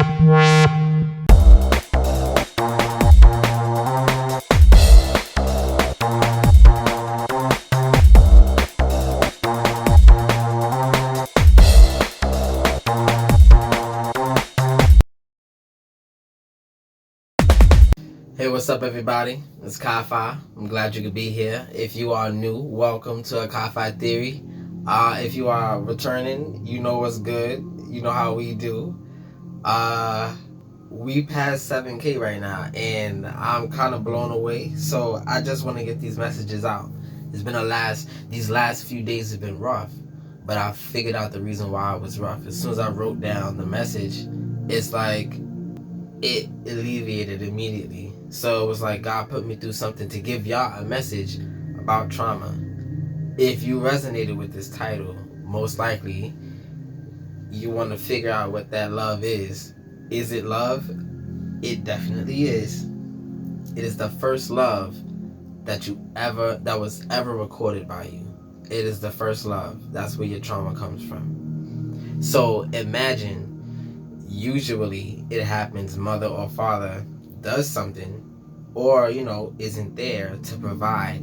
Hey, what's up, everybody? It's KyFy. I'm glad you could be here. If you are new, welcome to a KyFy Theory. If you are returning, you know what's good. You know how we do. We passed 7K right now, and I'm kind of blown away. So I just want to get these messages out. It's been these last few days have been rough, but I figured out the reason why it was rough. As soon as I wrote down the message, it's like it alleviated immediately. So it was like God put me through something to give y'all a message about trauma. If you resonated with this title, most likely you want to figure out what that love is. Is it love? It definitely is. It is the first love that was ever recorded by you. It is the first love. That's where your trauma comes from. So imagine, usually it happens, mother or father does something, or isn't there to provide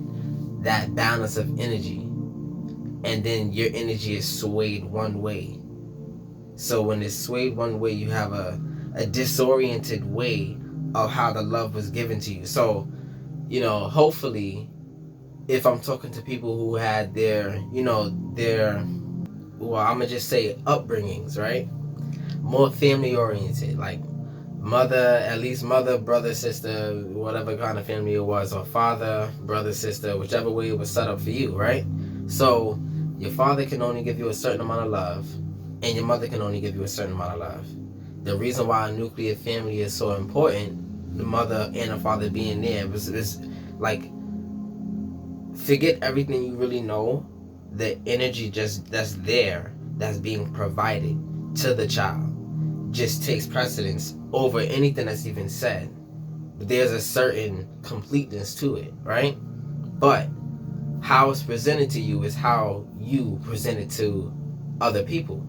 that balance of energy, and then your energy is swayed one way. So when it's swayed one way, you have a disoriented way of how the love was given to you. So hopefully, if I'm talking to people who had their well, I'm gonna just say upbringings, right, more family oriented, like at least mother, brother, sister, whatever kind of family it was, or father, brother, sister, whichever way it was set up for you, right? So your father can only give you a certain amount of love, and your mother can only give you a certain amount of love. The reason why a nuclear family is so important, the mother and the father being there, is like, forget everything you really know, the energy that's there, that's being provided to the child, just takes precedence over anything that's even said. There's a certain completeness to it, right? But how it's presented to you is how you present it to other people.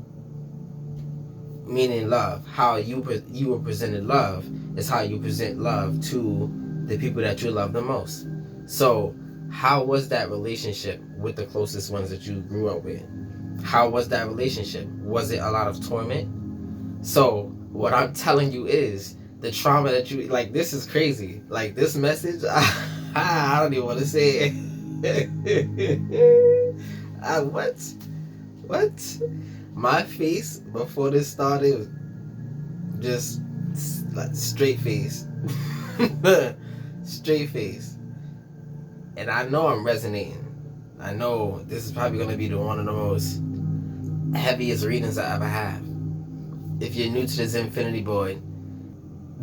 Meaning love. How you were presented love is how you present love to the people that you love the most. So how was that relationship with the closest ones that you grew up with? How was that relationship? Was it a lot of torment? So what I'm telling you is the trauma that you, like, this is crazy. Like, this message, I don't even want to say it. What? My face before this started was just like straight face. Straight face. And I know I'm resonating. I know this is probably going to be one of the most heaviest readings I ever have. If you're new to the Zin-Finity Board,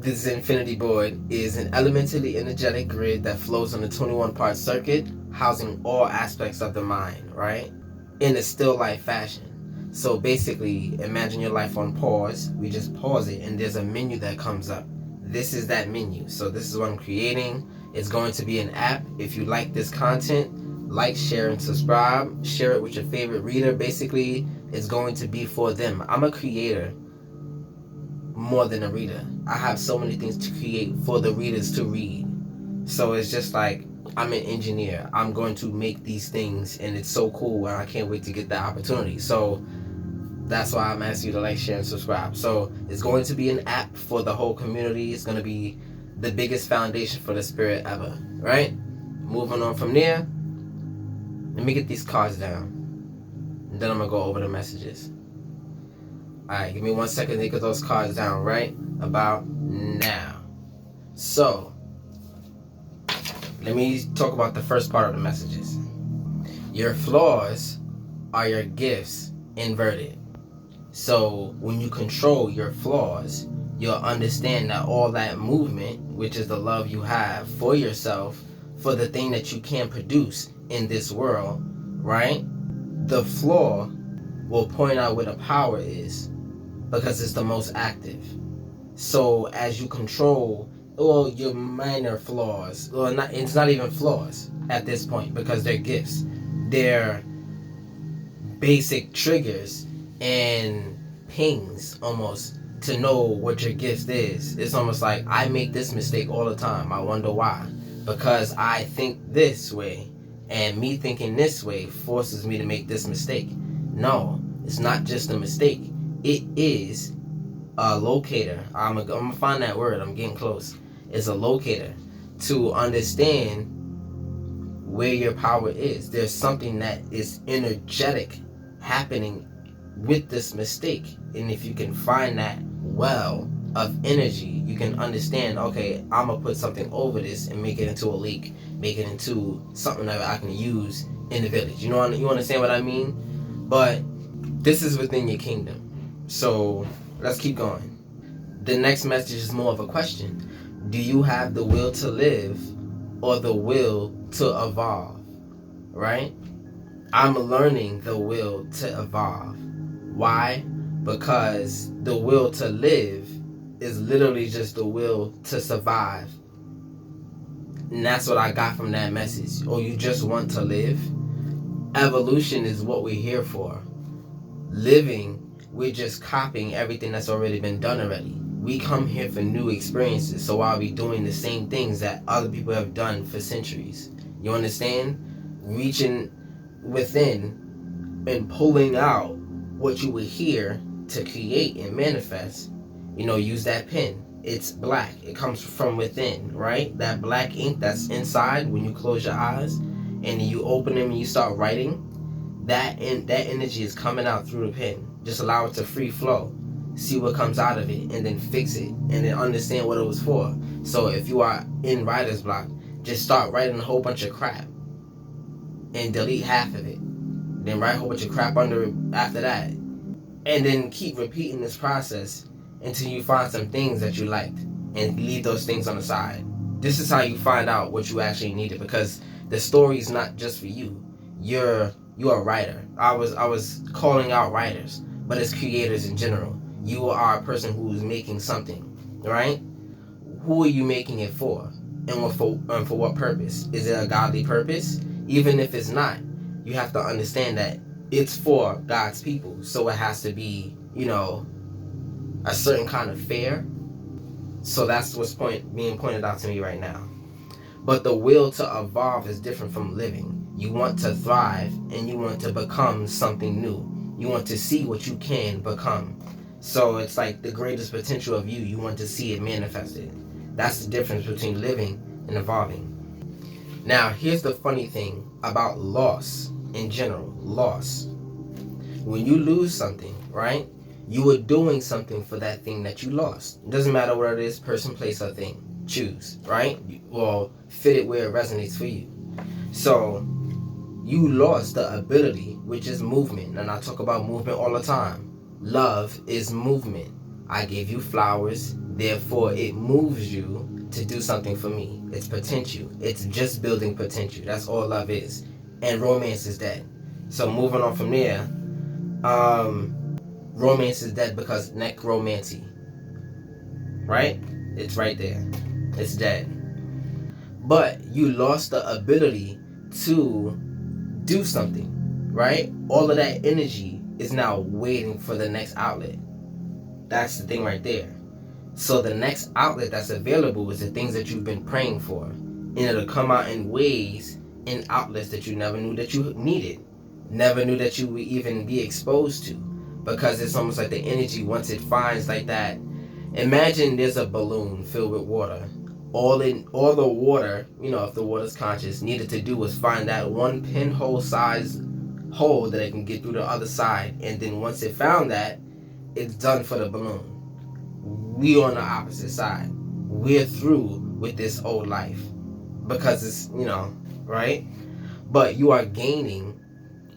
the Zin-Finity Board is an elementally energetic grid that flows on a 21-part circuit, housing all aspects of the mind, right? In a still life fashion. So basically, imagine your life on pause. We just pause it, and there's a menu that comes up. This is that menu. So this is what I'm creating. It's going to be an app. If you like this content, like, share, and subscribe. Share it with your favorite reader. Basically, it's going to be for them. I'm a creator more than a reader. I have so many things to create for the readers to read. So it's just like, I'm an engineer. I'm going to make these things, and it's so cool, and I can't wait to get that opportunity. So that's why I'm asking you to like, share, and subscribe. So it's going to be an app for the whole community. It's going to be the biggest foundation for the spirit ever, right? Moving on from there, let me get these cards down, and then I'm going to go over the messages. Alright, give me 1 second to get those cards down right about now. So, let me talk about the first part of the messages. Your flaws are your gifts inverted. So, when you control your flaws, you'll understand that all that movement, which is the love you have for yourself, for the thing that you can produce in this world, right? The flaw will point out where the power is, because it's the most active. So as you control your minor flaws, it's not even flaws at this point, because they're gifts. They're basic triggers and pings almost to know what your gift is. It's almost like I make this mistake all the time. I wonder why. Because I think this way, and me thinking this way forces me to make this mistake. No, it's not just a mistake. It is a locator. I'm gonna find that word. I'm getting close. It's a locator to understand where your power is. There's something that is energetic happening with this mistake, and if you can find that well of energy, you can understand, okay, I'm gonna put something over this and make it into a leak, make it into something that I can use in the village. You understand what I mean? But this is within your kingdom. So let's keep going. The next message is more of a question. Do you have the will to live or the will to evolve? Right? I'm learning the will to evolve. Why? Because the will to live is literally just the will to survive. And that's what I got from that message. Oh, you just want to live? Evolution is what we're here for. Living, we're just copying everything that's already been done already. We come here for new experiences, so I'll be doing the same things that other people have done for centuries. You understand? Reaching within and pulling out what you were here to create and manifest. Use that pen. It's black. It comes from within, right? That black ink that's inside when you close your eyes and you open them and you start writing, that energy is coming out through the pen. Just allow it to free flow. See what comes out of it and then fix it and then understand what it was for. So if you are in writer's block, just start writing a whole bunch of crap and delete half of it. Then write a whole bunch of crap under it after that. And then keep repeating this process until you find some things that you liked and leave those things on the side. This is how you find out what you actually needed, because the story is not just for you. You're a writer. I was calling out writers, but it's creators in general. You are a person who's making something, right? Who are you making it for? And for what purpose? Is it a godly purpose? Even if it's not, you have to understand that it's for God's people. So it has to be, a certain kind of fare. So that's what's being pointed out to me right now. But the will to evolve is different from living. You want to thrive and you want to become something new. You want to see what you can become. So it's like the greatest potential of you. You want to see it manifested. That's the difference between living and evolving. Now, here's the funny thing about loss in general. Loss. When you lose something, right? You were doing something for that thing that you lost. It doesn't matter what it is, person, place, or thing. Choose, right? Well, fit it where it resonates for you. So, you lost the ability, which is movement. And I talk about movement all the time. Love is movement. I gave you flowers, therefore it moves you to do something for me. It's potential. It's just building potential. That's all love is. And romance is dead. So moving on from there, romance is dead because necromancy, right? It's right there. It's dead. But you lost the ability to do something, right? All of that energy is now waiting for the next outlet. That's the thing right there. So the next outlet that's available is the things that you've been praying for. And it'll come out in ways, in outlets that you never knew that you needed. Never knew that you would even be exposed to. Because it's almost like the energy, once it finds like that. Imagine there's a balloon filled with water. All the water, if the water's conscious, needed to do was find that one pinhole size hole that it can get through the other side. And then once it found that, it's done for the balloon. We on the opposite side. We're through with this old life. Because it's, right? But you are gaining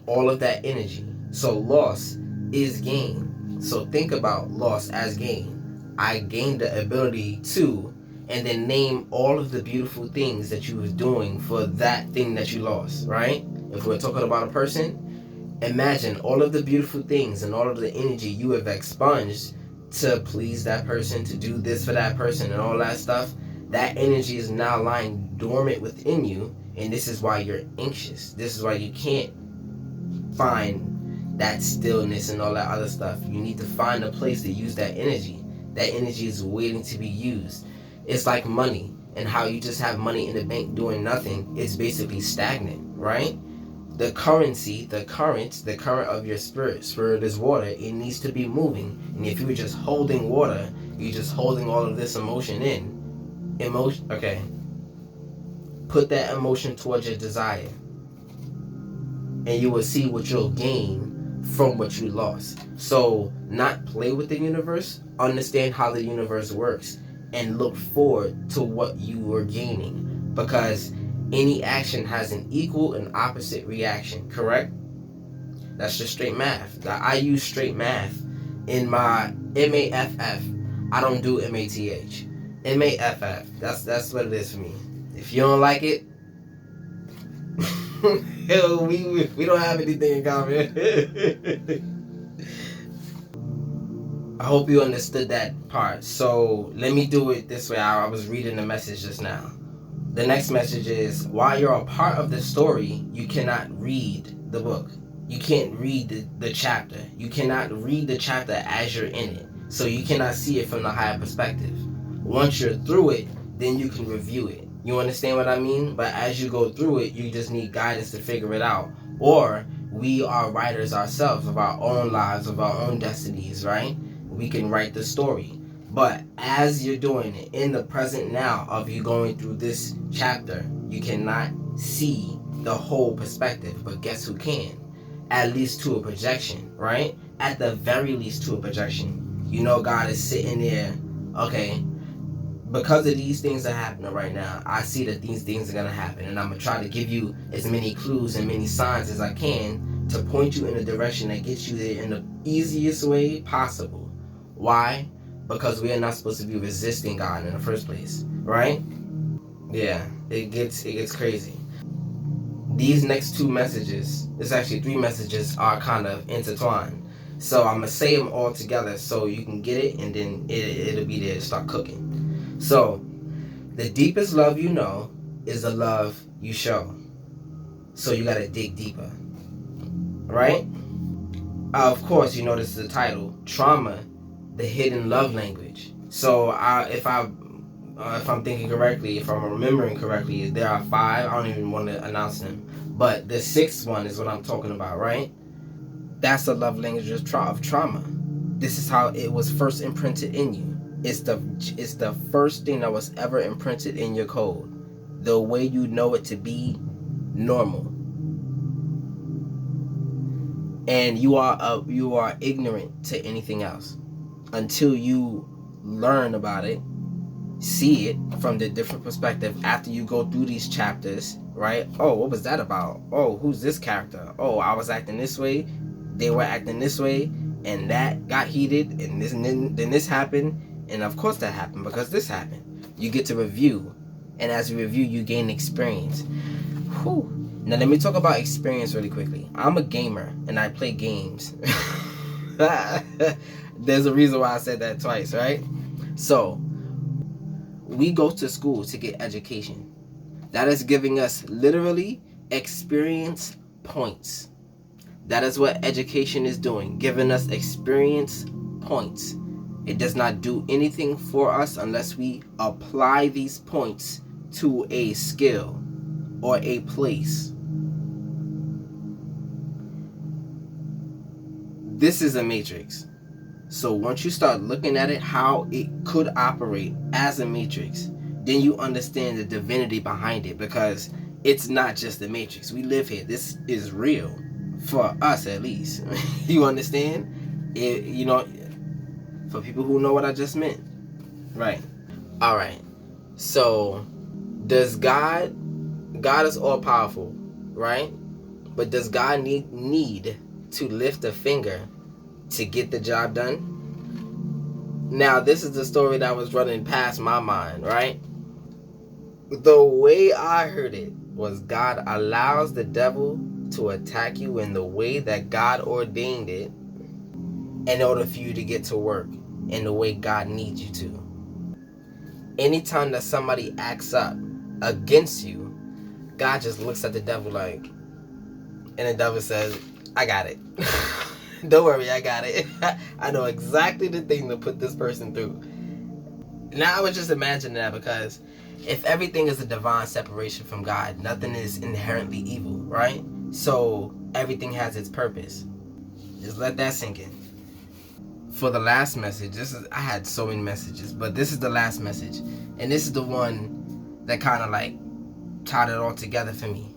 all of that energy. So loss is gain. So think about loss as gain. I gained the ability to, and then name all of the beautiful things that you was doing for that thing that you lost, right? If we're talking about a person, imagine all of the beautiful things and all of the energy you have expunged to please that person, to do this for that person and all that stuff. That energy is now lying dormant within you, and this is why you're anxious. This is why you can't find that stillness and all that other stuff. You need to find a place to use that energy. That energy is waiting to be used. It's like money, and how you just have money in the bank doing nothing. It's basically stagnant, right? The currency, the current of your spirit is water. It needs to be moving. And if you're just holding water, you're just holding all of this emotion in. Okay. Put that emotion towards your desire, and you will see what you'll gain from what you lost. So, not play with the universe, understand how the universe works, and look forward to what you are gaining. Because any action has an equal and opposite reaction, correct? That's just straight math. I use straight math in my MAFF. I don't do MATH. MAFF. That's what it is for me. If you don't like it, we don't have anything in common. I hope you understood that part. So let me do it this way. I was reading the message just now. The next message is, while you're a part of the story, you cannot read the book. You can't read the chapter. You cannot read the chapter as you're in it. So you cannot see it from the higher perspective. Once you're through it, then you can review it. You understand what I mean? But as you go through it, you just need guidance to figure it out. Or we are writers ourselves of our own lives, of our own destinies, right? We can write the story. But as you're doing it, in the present now of you going through this chapter, you cannot see the whole perspective. But guess who can? At least to a projection, right? At the very least to a projection. You know God is sitting there, okay, because of these things that are happening right now, I see that these things are going to happen. And I'm going to try to give you as many clues and many signs as I can to point you in a direction that gets you there in the easiest way possible. Why? Because we are not supposed to be resisting God in the first place, right? Yeah, it gets crazy. These next two messages, it's actually three messages, are kind of intertwined. So I'm going to say them all together so you can get it, and then it'll be there to start cooking. So, the deepest love you know is the love you show. So you got to dig deeper, right? Of course, you know this is the title, Trauma, the Hidden Love Language. So if I'm thinking correctly, if I'm remembering correctly, there are 5. I don't even want to announce them. But the 6th one is what I'm talking about, right? That's the love language of trauma. This is how it was first imprinted in you. It's the first thing that was ever imprinted in your code. The way you know it to be normal. And you are ignorant to anything else until you learn about it, see it from the different perspective after you go through these chapters, right? Oh, what was that about? Oh, who's this character? Oh, I was acting this way, they were acting this way, and that got heated, and then this happened, and of course that happened because this happened. You get to review, and as you review, you gain experience. Whew. Now let me talk about experience really quickly. I'm a gamer, and I play games. There's a reason why I said that twice, right? So, we go to school to get education. That is giving us literally experience points. That is what education is doing, giving us experience points. It does not do anything for us unless we apply these points to a skill or a place. This is a matrix. So once you start looking at it, how it could operate as a matrix, then you understand the divinity behind it, because it's not just the matrix. We live here. This is real for us, at least. You understand? For people who know what I just meant. Right. All right. So does God is all powerful, right? But does God need to lift a finger to get the job done? Now, this is the story that was running past my mind, right? The way I heard it was God allows the devil to attack you in the way that God ordained it in order for you to get to work in the way God needs you to. Anytime that somebody acts up against you, God just looks at the devil like, and the devil says, I got it. Don't worry, I got it. I know exactly the thing to put this person through. Now I was just imagining that, because if everything is a divine separation from God, nothing is inherently evil, right? So everything has its purpose. Just let that sink in. For the last message, I had so many messages, but this is the last message. And this is the one that kind of like tied it all together for me.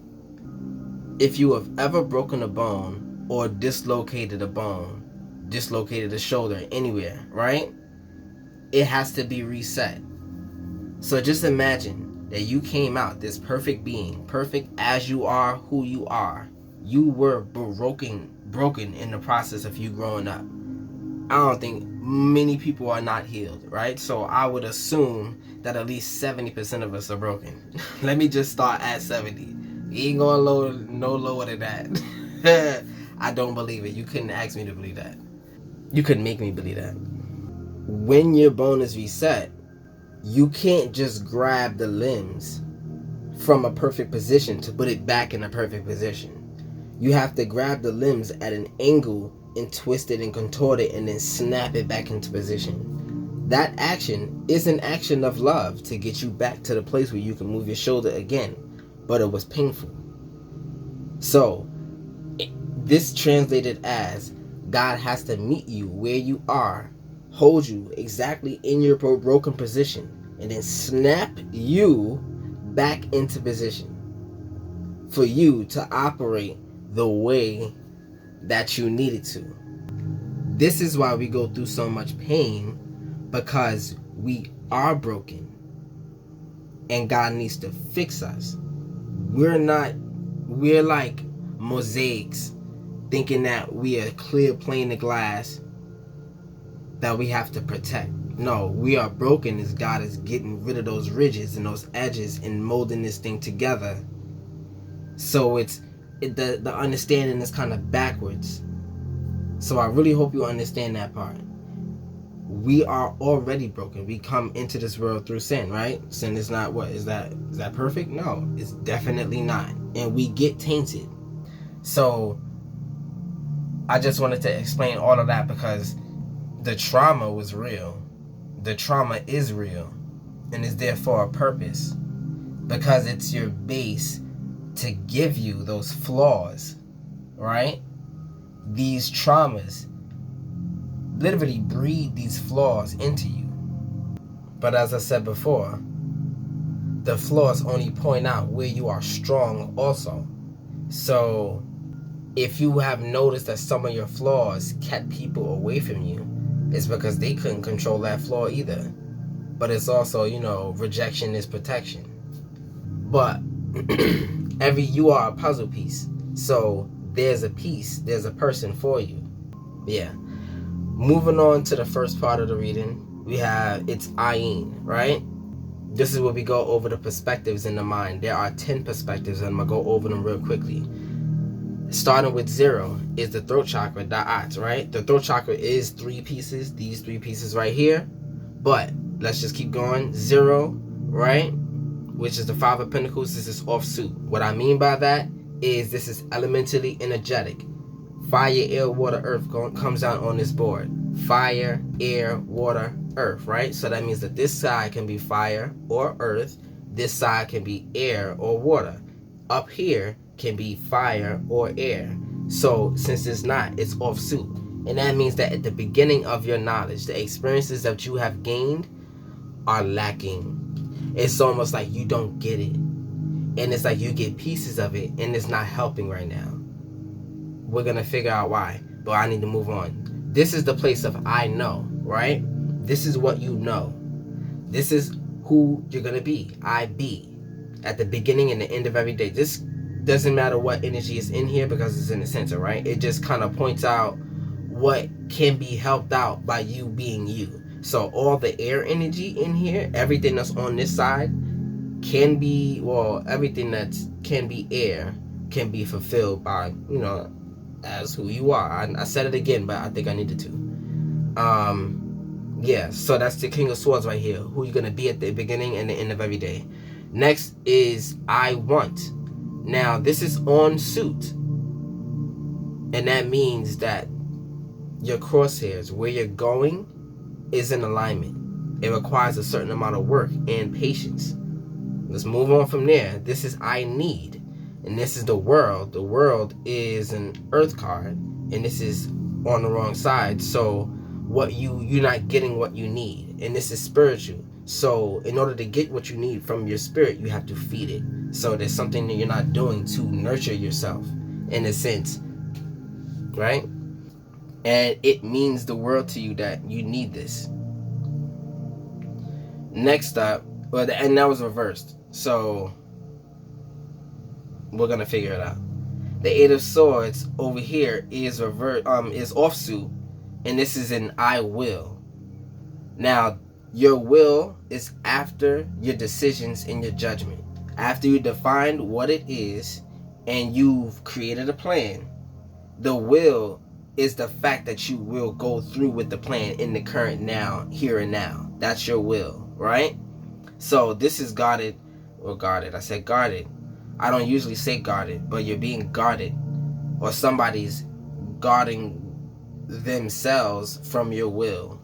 If you have ever broken a bone or dislocated a shoulder anywhere, right? It has to be reset. So just imagine that you came out this perfect being, perfect as you are, who you are. You were broken in the process of you growing up. I don't think many people are not healed, right? So I would assume that at least 70% of us are broken. Let me just start at 70. You ain't going no lower than that. I don't believe it. You couldn't ask me to believe that. You couldn't make me believe that. When your bone is reset, you can't just grab the limbs from a perfect position to put it back in a perfect position. You have to grab the limbs at an angle and twist it and contort it and then snap it back into position. That action is an action of love to get you back to the place where you can move your shoulder again, but it was painful. So this translated as God has to meet you where you are, hold you exactly in your broken position, and then snap you back into position for you to operate the way that you needed to. This is why we go through so much pain, because we are broken and God needs to fix us. We're like mosaics thinking that we are clear plane of glass that we have to protect. No, we are broken as God is getting rid of those ridges and those edges and molding this thing together. So the understanding is kind of backwards. So I really hope you understand that part. We are already broken. We come into this world through sin, right? Sin is not what? Is that perfect? No, it's definitely not. And we get tainted. So I just wanted to explain all of that, because the trauma was real. The trauma is real and is there for a purpose, because it's your base to give you those flaws, right? These traumas literally breed these flaws into you. But as I said before, the flaws only point out where you are strong also. So if you have noticed that some of your flaws kept people away from you, it's because they couldn't control that flaw either. But it's also, rejection is protection. But you are a puzzle piece. So there's a piece, there's a person for you. Yeah. Moving on to the first part of the reading, we have, it's Ayin, right? This is where we go over the perspectives in the mind. There are 10 perspectives, and I'm going to go over them real quickly. Starting with 0 is the throat chakra, Da'at, right? The throat chakra is 3 pieces, these 3 pieces right here. But let's just keep going. 0, right? Which is the 5 of Pentacles. This is offsuit. What I mean by that is this is elementally energetic. Fire, air, water, earth comes out on this board. Fire, air, water, earth, right? So that means that this side can be fire or earth. This side can be air or water. Up here can be fire or air. So since it's not, it's offsuit. And that means that at the beginning of your knowledge, the experiences that you have gained are lacking. It's almost like you don't get it. And it's like you get pieces of it and it's not helping right now. We're going to figure out why, but I need to move on. This is the place of I know, right? This is what you know. This is who you're going to be. I be. At the beginning and the end of every day. This doesn't matter what energy is in here because it's in the center, right? It just kind of points out what can be helped out by you being you. So all the air energy in here, everything that's on this side can be, everything that can be air can be fulfilled by, as who you are. I said it again, but I think I needed to. Yeah, so that's the King of Swords right here. Who you're going to be at the beginning and the end of every day. Next is I want. Now, this is on suit. And that means that your crosshairs, where you're going, is in alignment. It requires a certain amount of work and patience. Let's move on from there. This is I need. And this is the world. The world is an earth card. And this is on the wrong side. So you're not getting what you need. And this is spiritual. So in order to get what you need from your spirit, you have to feed it. So there's something that you're not doing to nurture yourself, in a sense. Right? And it means the world to you that you need this. Next up, and that was reversed. So we're gonna figure it out. The Eight of Swords over here is offsuit, and this is an I will. Now, your will is after your decisions and your judgment. After you defined what it is and you've created a plan, the will is the fact that you will go through with the plan in the current now, here and now. That's your will, right? So this is guarded. I said guarded. I don't usually say guarded, but you're being guarded, or somebody's guarding themselves from your will.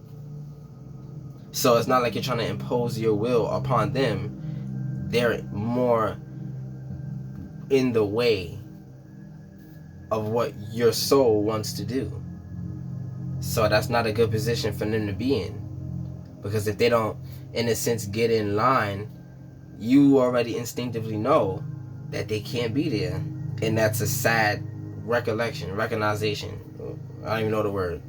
So it's not like you're trying to impose your will upon them. They're more in the way of what your soul wants to do. So that's not a good position for them to be in. Because if they don't, in a sense, get in line, you already instinctively know that they can't be there. And that's a sad recognition. I don't even know the word.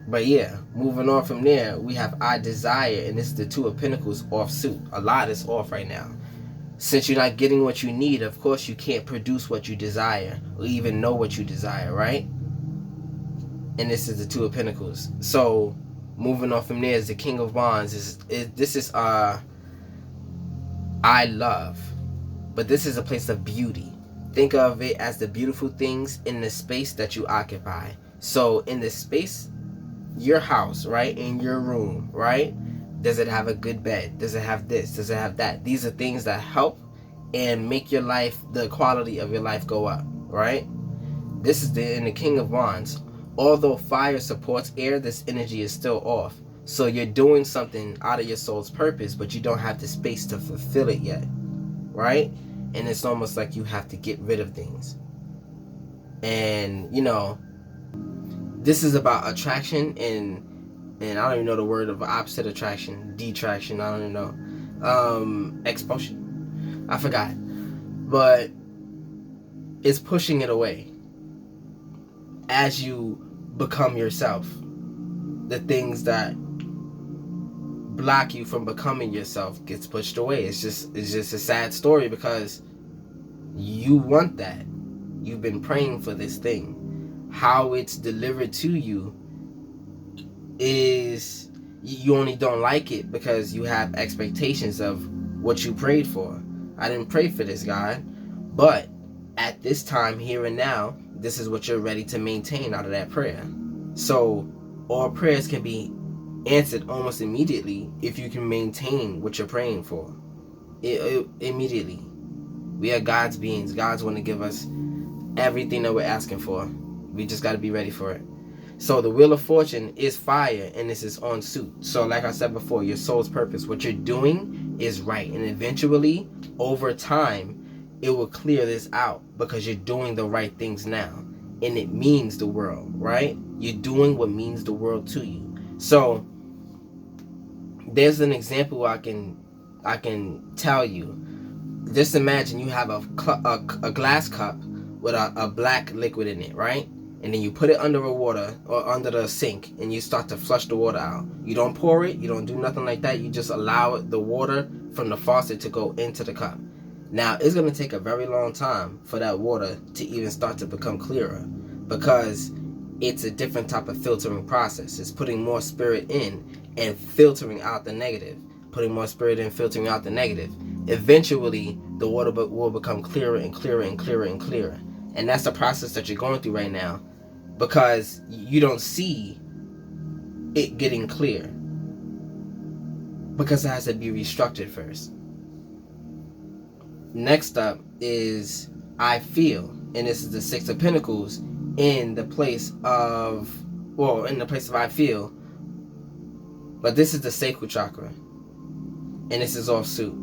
But yeah, moving on from there, we have I desire, and this is the Two of Pentacles offsuit. A lot is off right now. Since you're not getting what you need, of course you can't produce what you desire, or even know what you desire, right? And this is the Two of Pentacles. So, moving on from there is the King of Wands. This is I love. But this is a place of beauty. Think of it as the beautiful things in the space that you occupy. So, in the space, your house, right? In your room, right? Does it have a good bed? Does it have this? Does it have that? These are things that help and make your life, the quality of your life go up, right? This is in the King of Wands. Although fire supports air, this energy is still off. So you're doing something out of your soul's purpose, but you don't have the space to fulfill it yet, right? And it's almost like you have to get rid of things. And, you know, this is about attraction and I don't even know the word of opposite attraction, detraction, I don't even know. Expulsion. I forgot. But it's pushing it away. As you become yourself, the things that block you from becoming yourself gets pushed away. It's just a sad story because you want that. You've been praying for this thing. How it's delivered to you is you only don't like it because you have expectations of what you prayed for. I didn't pray for this, God, but at this time, here and now, this is what you're ready to maintain out of that prayer. So all prayers can be answered almost immediately if you can maintain what you're praying for. Immediately. We are God's beings. God's want to give us everything that we're asking for. We just got to be ready for it. So the Wheel of Fortune is fire, and this is on suit. So like I said before, your soul's purpose, what you're doing is right. And eventually, over time, it will clear this out because you're doing the right things now. And it means the world, right? You're doing what means the world to you. So there's an example I can tell you. Just imagine you have a glass cup with a black liquid in it, right? And then you put it under the water or under the sink and you start to flush the water out. You don't pour it, you don't do nothing like that. You just allow the water from the faucet to go into the cup. Now, it's going to take a very long time for that water to even start to become clearer because it's a different type of filtering process. It's putting more spirit in and filtering out the negative. Putting more spirit in, filtering out the negative. Eventually, the water will become clearer and clearer and clearer and clearer. And that's the process that you're going through right now because you don't see it getting clear because it has to be restructured first. Next up is I feel, and this is the Six of Pentacles, in the place of, well, in the place of I feel, but this is the sacral chakra, and this is off suit.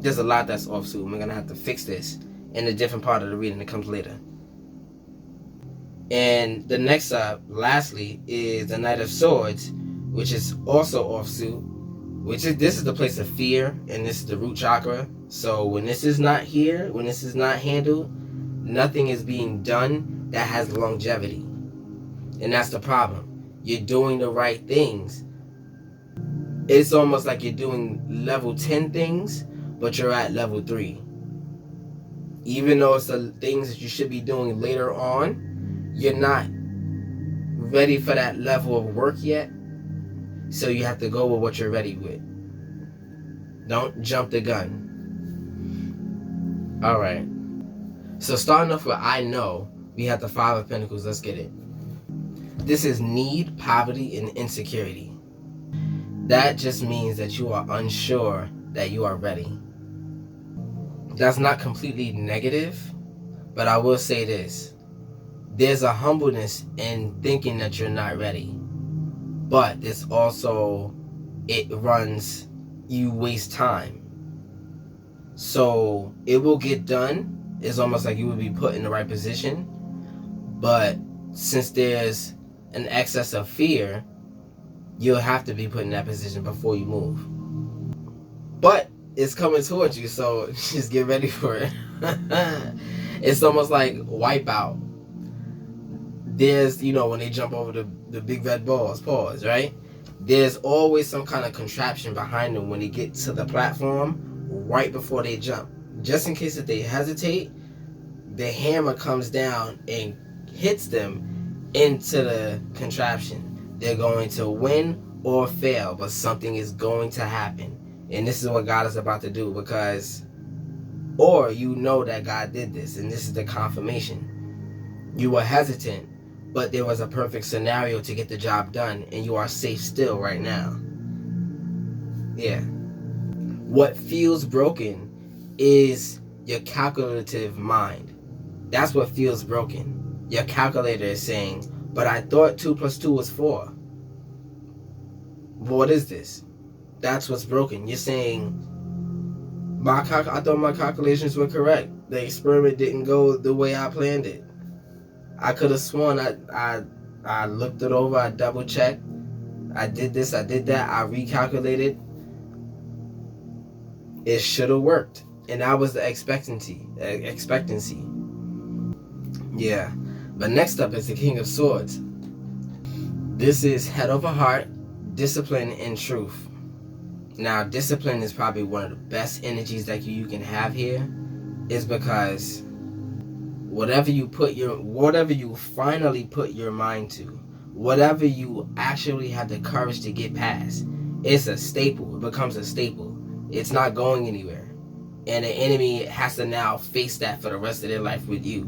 There's a lot that's off suit. We're gonna have to fix this in a different part of the reading that comes later. And the next up, lastly, is the Knight of Swords, which is also off suit. This is the place of fear, and this is the root chakra. So when this is not here, when this is not handled, nothing is being done that has longevity. And that's the problem. You're doing the right things. It's almost like you're doing level 10 things, but you're at level 3. Even though it's the things that you should be doing later on, you're not ready for that level of work yet. So you have to go with what you're ready with. Don't jump the gun. Alright. So starting off with I know, we have the Five of Pentacles. Let's get it. This is need, poverty, and insecurity. That just means that you are unsure that you are ready. That's not completely negative, but I will say this. There's a humbleness in thinking that you're not ready. But it's also, you waste time. So it will get done. It's almost like you will be put in the right position. But since there's an excess of fear, you'll have to be put in that position before you move. But it's coming towards you, so just get ready for it. It's almost like Wipeout. There's, when they jump over the big red balls, pause, right? There's always some kind of contraption behind them when they get to the platform right before they jump. Just in case if they hesitate, the hammer comes down and hits them into the contraption. They're going to win or fail, but something is going to happen. And this is what God is about to do, because, or that God did this, and this is the confirmation. You were hesitant, but there was a perfect scenario to get the job done, and you are safe still right now. Yeah. What feels broken is your calculative mind. That's what feels broken. Your calculator is saying, but I thought 2 + 2 was 4. What is this? That's what's broken. You're saying, I thought my calculations were correct. The experiment didn't go the way I planned it. I could have sworn I looked it over, I double checked. I did this, I did that, I recalculated. It should have worked. And that was the expectancy. Yeah. But next up is the King of Swords. This is head over heart, discipline, and truth. Now, discipline is probably one of the best energies that you can have here, is because whatever you finally put your mind to, whatever you actually have the courage to get past, it's a staple. It becomes a staple. It's not going anywhere. And the enemy has to now face that for the rest of their life with you.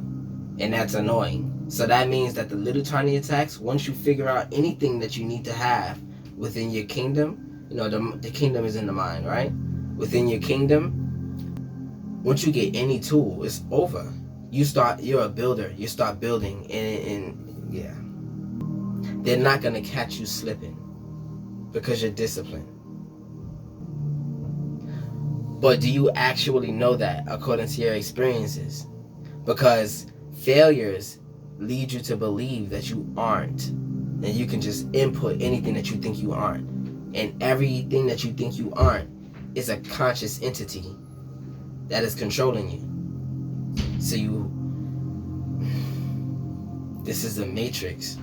And that's annoying. So that means that the little tiny attacks, once you figure out anything that you need to have within your kingdom, the kingdom is in the mind, right? Within your kingdom, once you get any tool, it's over. You're a builder. You start building, and yeah. They're not going to catch you slipping because you're disciplined. But do you actually know that according to your experiences? Because failures lead you to believe that you aren't. And you can just input anything that you think you aren't. And everything that you think you aren't is a conscious entity that is controlling you. So this is the matrix.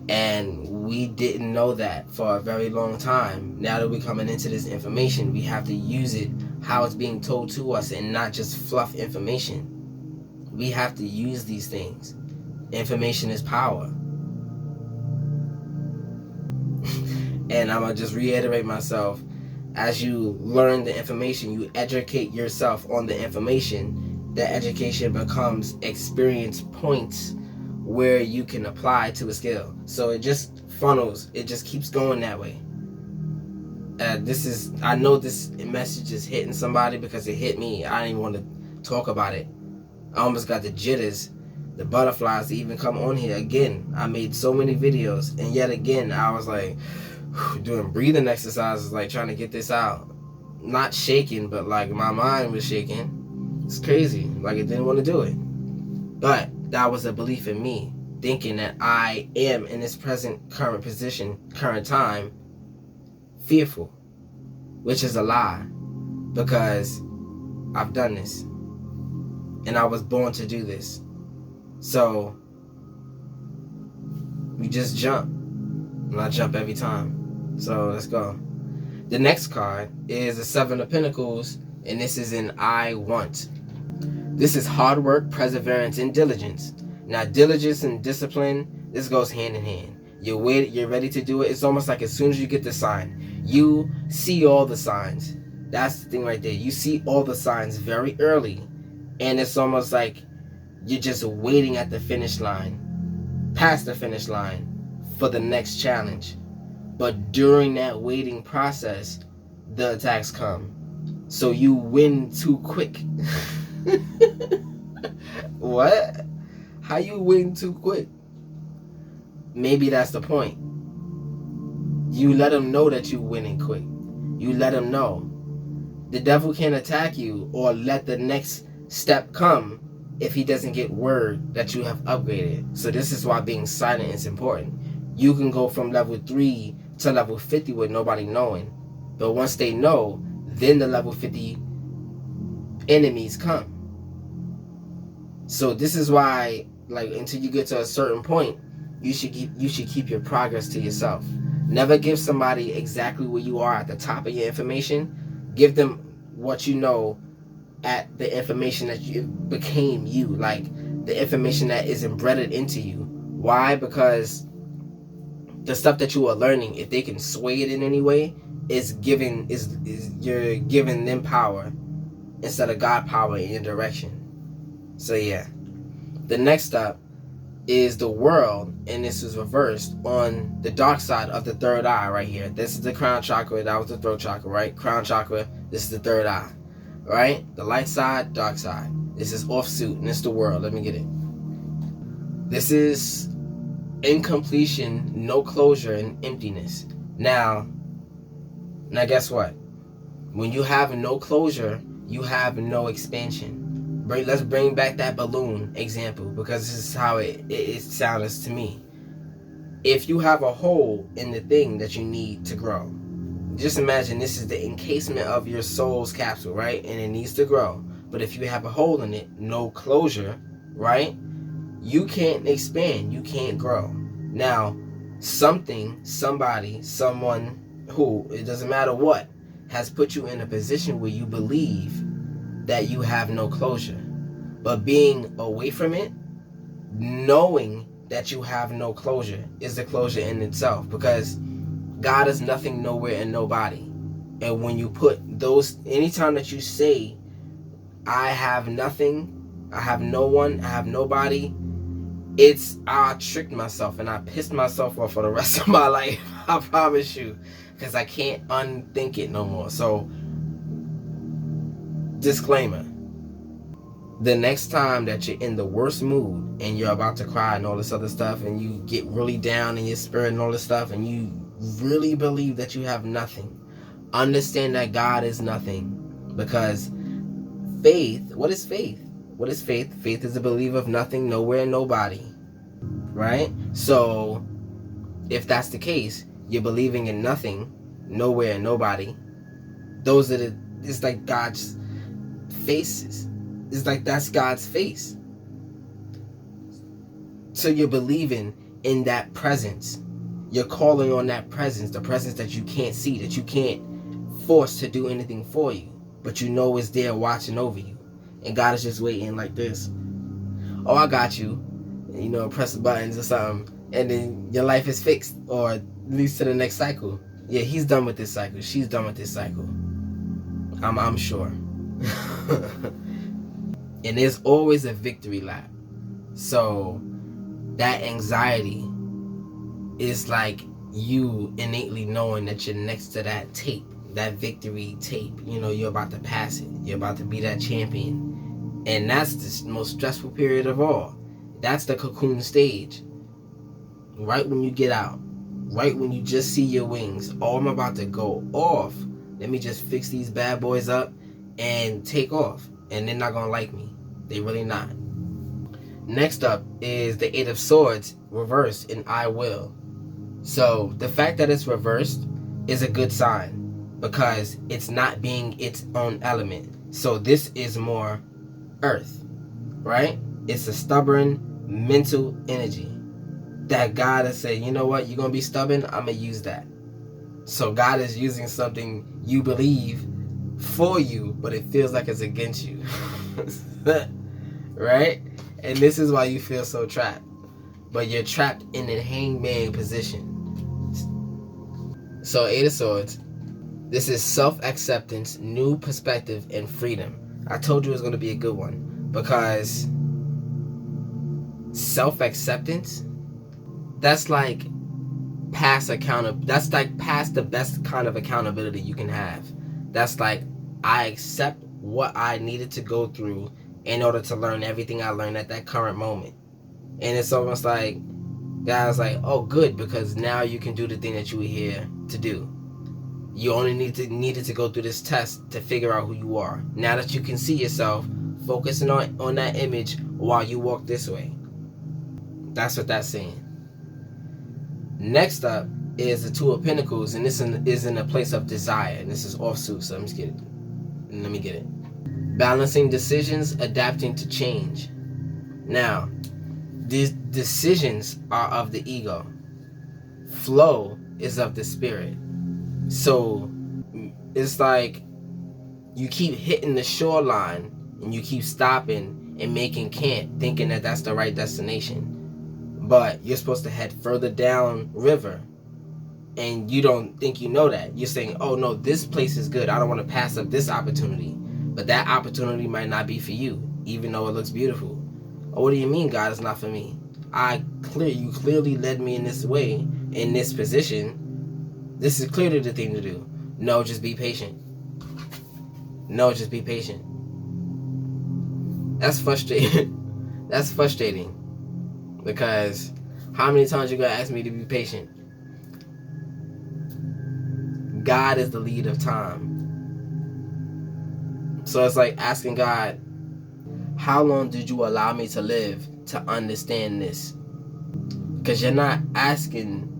And we didn't know that for a very long time. Now that we're coming into this information, we have to use it how it's being told to us and not just fluff information. We have to use these things. Information is power. And I'm going to just reiterate myself. As you learn the information, you educate yourself on the information. The education becomes experience points where you can apply to a skill. So it just funnels. It just keeps going that way. I know this message is hitting somebody because it hit me. I didn't even want to talk about it. I almost got the jitters the butterflies to even come on here. Again, I made so many videos, and yet again, I was like doing breathing exercises, like trying to get this out. Not shaking, but like my mind was shaking. It's crazy. Like, it didn't want to do it. But that was a belief in me, thinking that I am in this current position, current time, fearful, which is a lie, because I've done this and I was born to do this. So we just jump, and I jump every time. So let's go. The next card is the Seven of Pentacles, and this is an I want. This is hard work, perseverance, and diligence. Now, diligence and discipline, this goes hand in hand. You're ready to do it. It's almost like as soon as you get the sign, you see all the signs. That's the thing right there. You see all the signs very early, and it's almost like you're just waiting at the finish line, past the finish line, for the next challenge. But during that waiting process, the attacks come. So you win too quick. What? How you win too quick? Maybe that's the point. You let them know that you're winning quick. You let them know. The devil can't attack you or let the next step come if he doesn't get word that you have upgraded. So this is why being silent is important. You can go from level 3 to level 50 with nobody knowing. But once they know, then the level 50 enemies come. So this is why, like, until you get to a certain point, you should keep your progress to yourself. Never give somebody exactly where you are at the top of your information. Give them what you know at the information that you became you, like the information that is embedded into you. Why? Because the stuff that you are learning, if they can sway it in any way, you're giving them power instead of God power in your direction. So yeah. The next up is the world, and this is reversed on the dark side of the third eye right here. This is the crown chakra, that was the throat chakra, right? Crown chakra, this is the third eye, right? The light side, dark side. This is offsuit, and this is the world. Let me get it. This is incompletion, no closure, and emptiness. Now guess what? When you have no closure, you have no expansion. Let's bring back that balloon example, because this is how it sounds to me. If you have a hole in the thing that you need to grow, just imagine this is the encasement of your soul's capsule, right? And it needs to grow. But if you have a hole in it, no closure, right? You can't expand, you can't grow. Now, somebody, someone who, it doesn't matter what, has put you in a position where you believe that you have no closure. But being away from it, knowing that you have no closure, is the closure in itself, because God is nothing, nowhere, and nobody. And when you put those, anytime that you say, I have nothing, I have no one, I have nobody, I tricked myself and I pissed myself off for the rest of my life. I promise you, because I can't unthink it no more. So, disclaimer. The next time that you're in the worst mood and you're about to cry and all this other stuff, and you get really down in your spirit and all this stuff, and you really believe that you have nothing, understand that God is nothing. Because faith, what is faith? What is faith? Faith is a belief of nothing, nowhere, and nobody. Right? So, if that's the case, you're believing in nothing, nowhere, and nobody. It's like God's faces. It's like that's God's face. So you're believing in that presence. You're calling on that presence, the presence that you can't see, that you can't force to do anything for you, but you know is there watching over you. And God is just waiting like this. Oh, I got you. And, press the buttons or something, and then your life is fixed, or leads to the next cycle. Yeah, he's done with this cycle. She's done with this cycle. I'm sure. And there's always a victory lap. So that anxiety is like you innately knowing that you're next to that tape, that victory tape. You're about to pass it. You're about to be that champion. And that's the most stressful period of all. That's the cocoon stage. Right when you get out, right when you just see your wings, oh, I'm about to go off. Let me just fix these bad boys up and take off. And they're not gonna like me. They really not. Next up is the Eight of Swords reversed in I will. So the fact that it's reversed is a good sign because it's not being its own element. So this is more earth, right? It's a stubborn mental energy that God has said, you know what, you're going to be stubborn, I'm going to use that. So God is using something you believe for you, but it feels like it's against you. Right? And this is why you feel so trapped. But you're trapped in a hangman position. So Eight of Swords, this is self-acceptance, new perspective, and freedom. I told you it was going to be a good one because self-acceptance, that's like past that's like past the best kind of accountability you can have. That's like, I accept what I needed to go through in order to learn everything I learned at that current moment. And it's almost like God's like, oh good, because now you can do the thing that you were here to do. You only needed to go through this test to figure out who you are. Now that you can see yourself, focusing on that image while you walk this way. That's what that's saying. Next up is the Two of Pentacles, and this is in a place of desire. And this is offsuit, so let me get it. Balancing decisions, adapting to change. Now, these decisions are of the ego. Flow is of the spirit. So it's like you keep hitting the shoreline and you keep stopping and making camp, thinking that that's the right destination. But you're supposed to head further down river, and you don't think you know that. You're saying, oh no, this place is good, I don't want to pass up this opportunity. But that opportunity might not be for you, even though it looks beautiful. Oh, what do you mean, God, it's not for me? You clearly led me in this way, in this position. This is clearly the thing to do. No, just be patient. No, just be patient. That's frustrating. That's frustrating. Because how many times you gonna ask me to be patient? God is the lead of time. So it's like asking God, how long did you allow me to live to understand this? Because you're not asking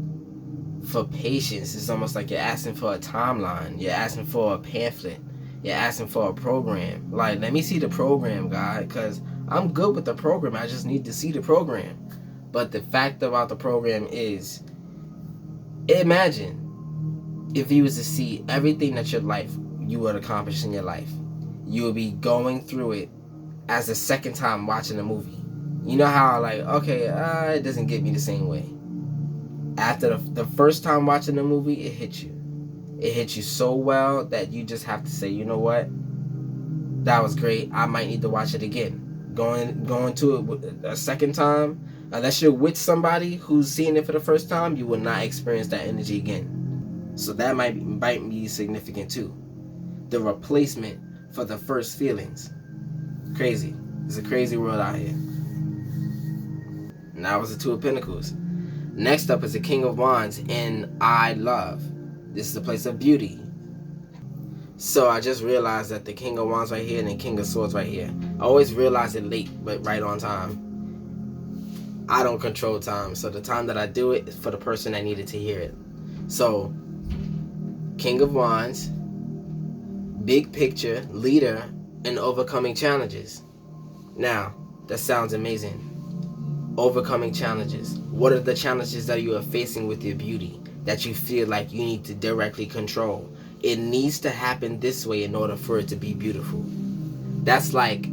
for patience. It's almost like you're asking for a timeline. You're asking for a pamphlet. You're asking for a program. Like, let me see the program, God, because I'm good with the program. I just need to see the program. But the fact about the program is, imagine if you was to see everything that you would accomplish in your life. You would be going through it as a second time watching a movie. You know how, like, okay, it doesn't get me the same way. After the first time watching the movie, it hits you. It hits you so well that you just have to say, you know what? That was great. I might need to watch it again. Going to it a second time, unless you're with somebody who's seeing it for the first time, you will not experience that energy again. So that might be significant too. The replacement for the first feelings. Crazy. It's a crazy world out here. And that was the Two of Pentacles. Next up is the King of Wands in I love. This is the place of beauty. So I just realized that the King of Wands right here and the King of Swords right here. I always realize it late, but right on time. I don't control time, so the time that I do it is for the person that needed to hear it. So, King of Wands, big picture, leader, and overcoming challenges. Now, that sounds amazing. Overcoming challenges. What are the challenges that you are facing with your beauty that you feel like you need to directly control? It needs to happen this way in order for it to be beautiful. That's like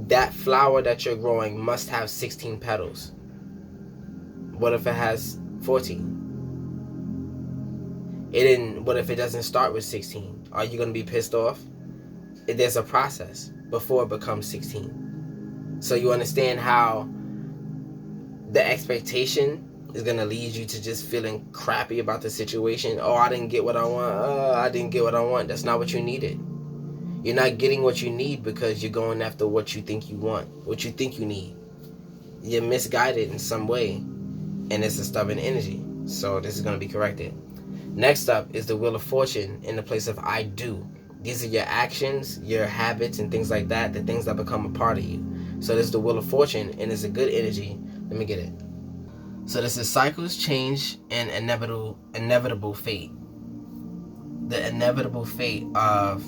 that flower that you're growing must have 16 petals. What if it has 14? What if it doesn't start with 16? Are you going to be pissed off? There's a process before it becomes 16. So you understand how the expectation is going to lead you to just feeling crappy about the situation. Oh, I didn't get what I want. Oh, I didn't get what I want. That's not what you needed. You're not getting what you need because you're going after what you think you want, what you think you need. you're misguided in some way, and it's a stubborn energy. So this is going to be corrected. Next up is the Wheel of Fortune in the place of I do. These are your actions, your habits, and things like that, the things that become a part of you. So this is the Wheel of Fortune, and it's a good energy. Let me get it. So this is cycles, change, and inevitable fate. The inevitable fate of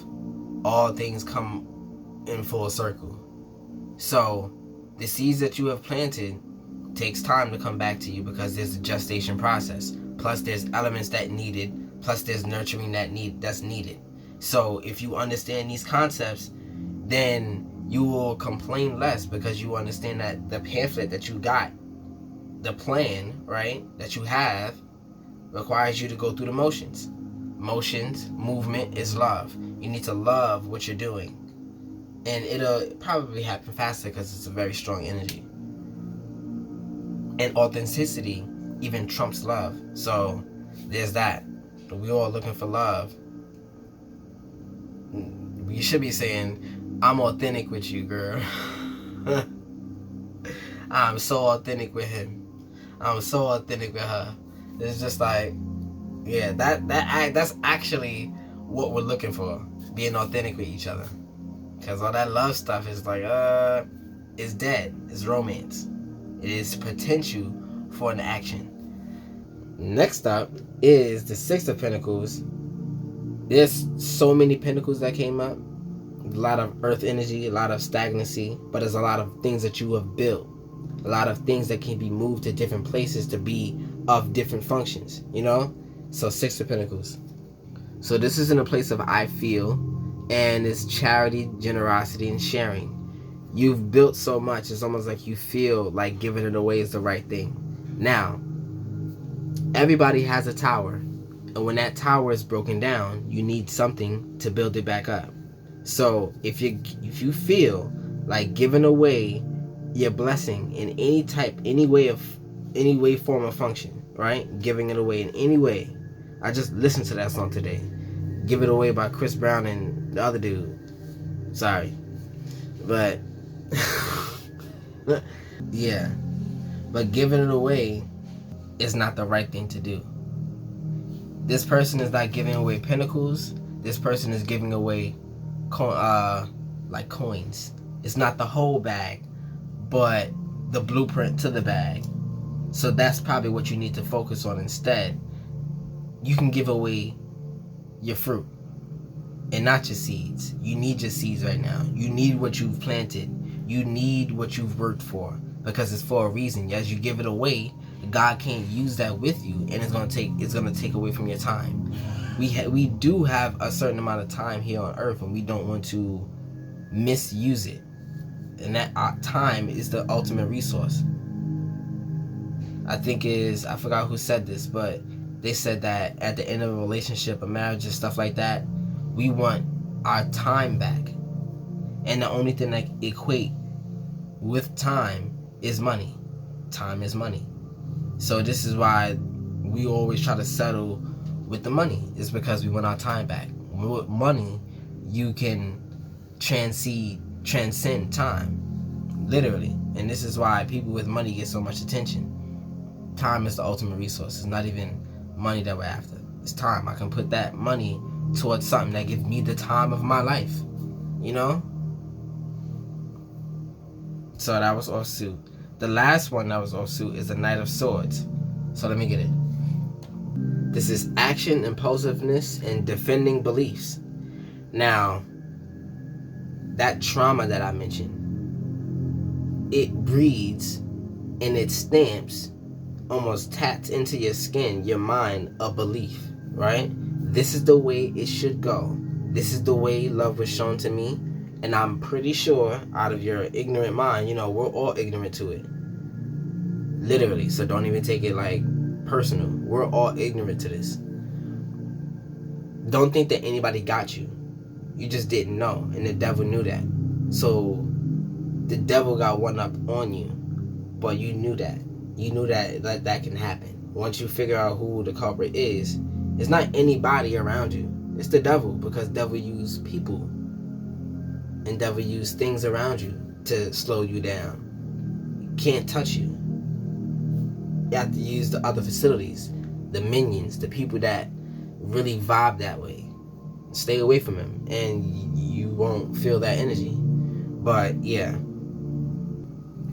all things come in full circle. So the seeds that you have planted takes time to come back to you because there's a gestation process. Plus there's elements that needed. Plus there's nurturing that's needed. So if you understand these concepts, then you will complain less because you understand that the pamphlet that you got, the plan, right, that you have, requires you to go through the motions. Motions, movement is love. You need to love what you're doing. And it'll probably happen faster because it's a very strong energy. And authenticity even trumps love. So there's that. We all looking for love. You should be saying, I'm authentic with you, girl. I'm so authentic with him. I'm so authentic with her. It's just like, yeah, that's actually what we're looking for. Being authentic with each other. Because all that love stuff is like, it's dead. It's romance. It is potential for an action. Next up is the Six of Pentacles. There's so many pentacles that came up. A lot of earth energy, a lot of stagnancy, but there's a lot of things that you have built. A lot of things that can be moved to different places to be of different functions, you know? So Six of Pentacles. So this is in a place of I feel, and it's charity, generosity, and sharing. You've built so much, it's almost like you feel like giving it away is the right thing. Now, everybody has a tower, and when that tower is broken down, you need something to build it back up. So if you feel like giving away your blessing in any way, form, or function, right? Giving it away in any way. I just listened to that song today. Give It Away by Chris Brown and the other dude. Sorry. But yeah. But giving it away is not the right thing to do. This person is not giving away pentacles. This person is giving away like coins. It's not the whole bag, but the blueprint to the bag. So that's probably what you need to focus on instead. You can give away your fruit and not your seeds. You need your seeds right now. You need what you've planted. You need what you've worked for, because it's for a reason. As you give it away, God can't use that with you, and it's gonna take away from your time. We do have a certain amount of time here on earth, and we don't want to misuse it. And that time is the ultimate resource. I forgot who said this, but they said that at the end of a relationship, a marriage, and stuff like that, we want our time back. And the only thing that equate with time is money. Time is money. So this is why we always try to settle with the money. It's because we want our time back. With money, you can transcend time. Literally. And this is why people with money get so much attention. Time is the ultimate resource. It's not even money that we're after. It's time. I can put that money towards something that gives me the time of my life. You know? So that was off suit. The last one that was off suit is the Knight of Swords. So let me get it. This is action, impulsiveness, and defending beliefs. Now, that trauma that I mentioned, it breeds and it stamps, almost taps into your skin, your mind, a belief, right? This is the way it should go. This is the way love was shown to me. And I'm pretty sure, out of your ignorant mind, you know, we're all ignorant to it. Literally. So don't even take it like personal. We're all ignorant to this. Don't think that anybody got you. You just didn't know. And the devil knew that. So the devil got one up on you. But you knew that. You knew that can happen. Once you figure out who the culprit is, it's not anybody around you. It's the devil, because devil use people. And devil use things around you to slow you down. can't touch you. You have to use the other facilities, the minions, the people that really vibe that way. Stay away from him, and you won't feel that energy. But yeah,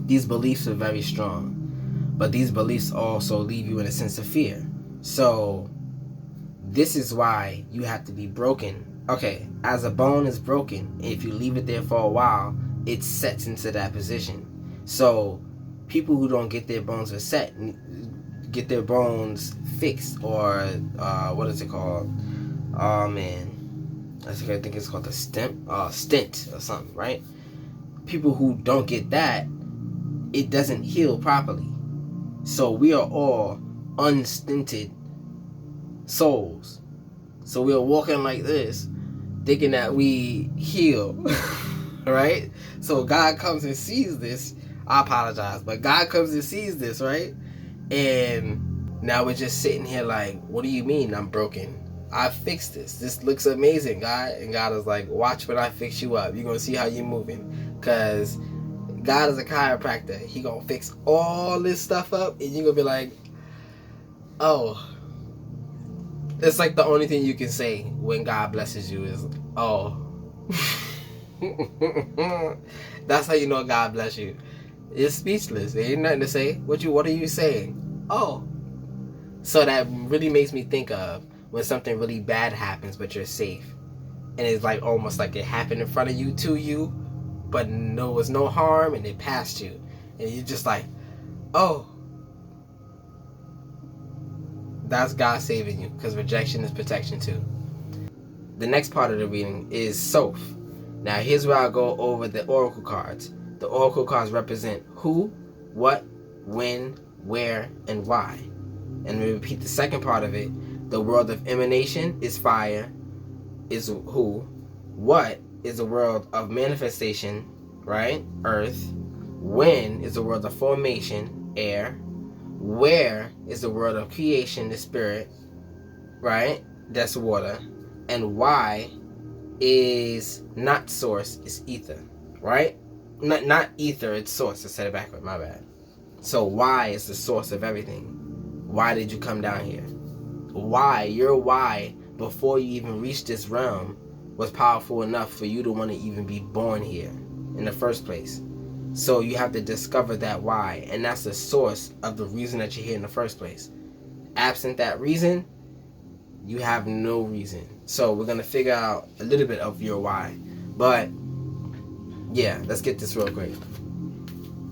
these beliefs are very strong. But these beliefs also leave you in a sense of fear. So this is why you have to be broken. Okay, as a bone is broken, if you leave it there for a while, it sets into that position. So people who don't get their bones reset, get their bones fixed, or what is it called? Oh man, I think it's called the stent or something, right? People who don't get that, it doesn't heal properly. So we are all unstinted souls. So we are walking like this, thinking that we heal, right? So God comes and sees this. I apologize, but God comes and sees this, right? And now we're just sitting here like, what do you mean I'm broken? I fixed this. This looks amazing, God. And God is like, watch when I fix you up. You're going to see how you're moving. Because God is a chiropractor. He going to fix all this stuff up. And you're going to be like, oh. It's like the only thing you can say when God blesses you is, oh. That's how you know God bless you. It's speechless. There ain't nothing to say. What are you saying? Oh. So that really makes me think of when something really bad happens, but you're safe. And it's like almost like it happened in front of you, to you, but there was no harm, and it passed you. And you're just like, oh. That's God saving you, because rejection is protection too. The next part of the reading is Soph. Now here's where I'll go over the oracle cards. The oracle cards represent who, what, when, where, and why. And we repeat the second part of it. The world of emanation is fire, is who. What is the world of manifestation, right? Earth. When is the world of formation, air. Where is the world of creation, the spirit, right? That's water. And why is not source, it's ether, right? Not ether, it's source. I said it backward, my bad. So why is the source of everything? Why did you come down here? Why, your why, before you even reached this realm, was powerful enough for you to want to even be born here in the first place. So you have to discover that why, and that's the source of the reason that you're here in the first place. Absent that reason, you have no reason. So we're going to figure out a little bit of your why. But yeah, let's get this real quick.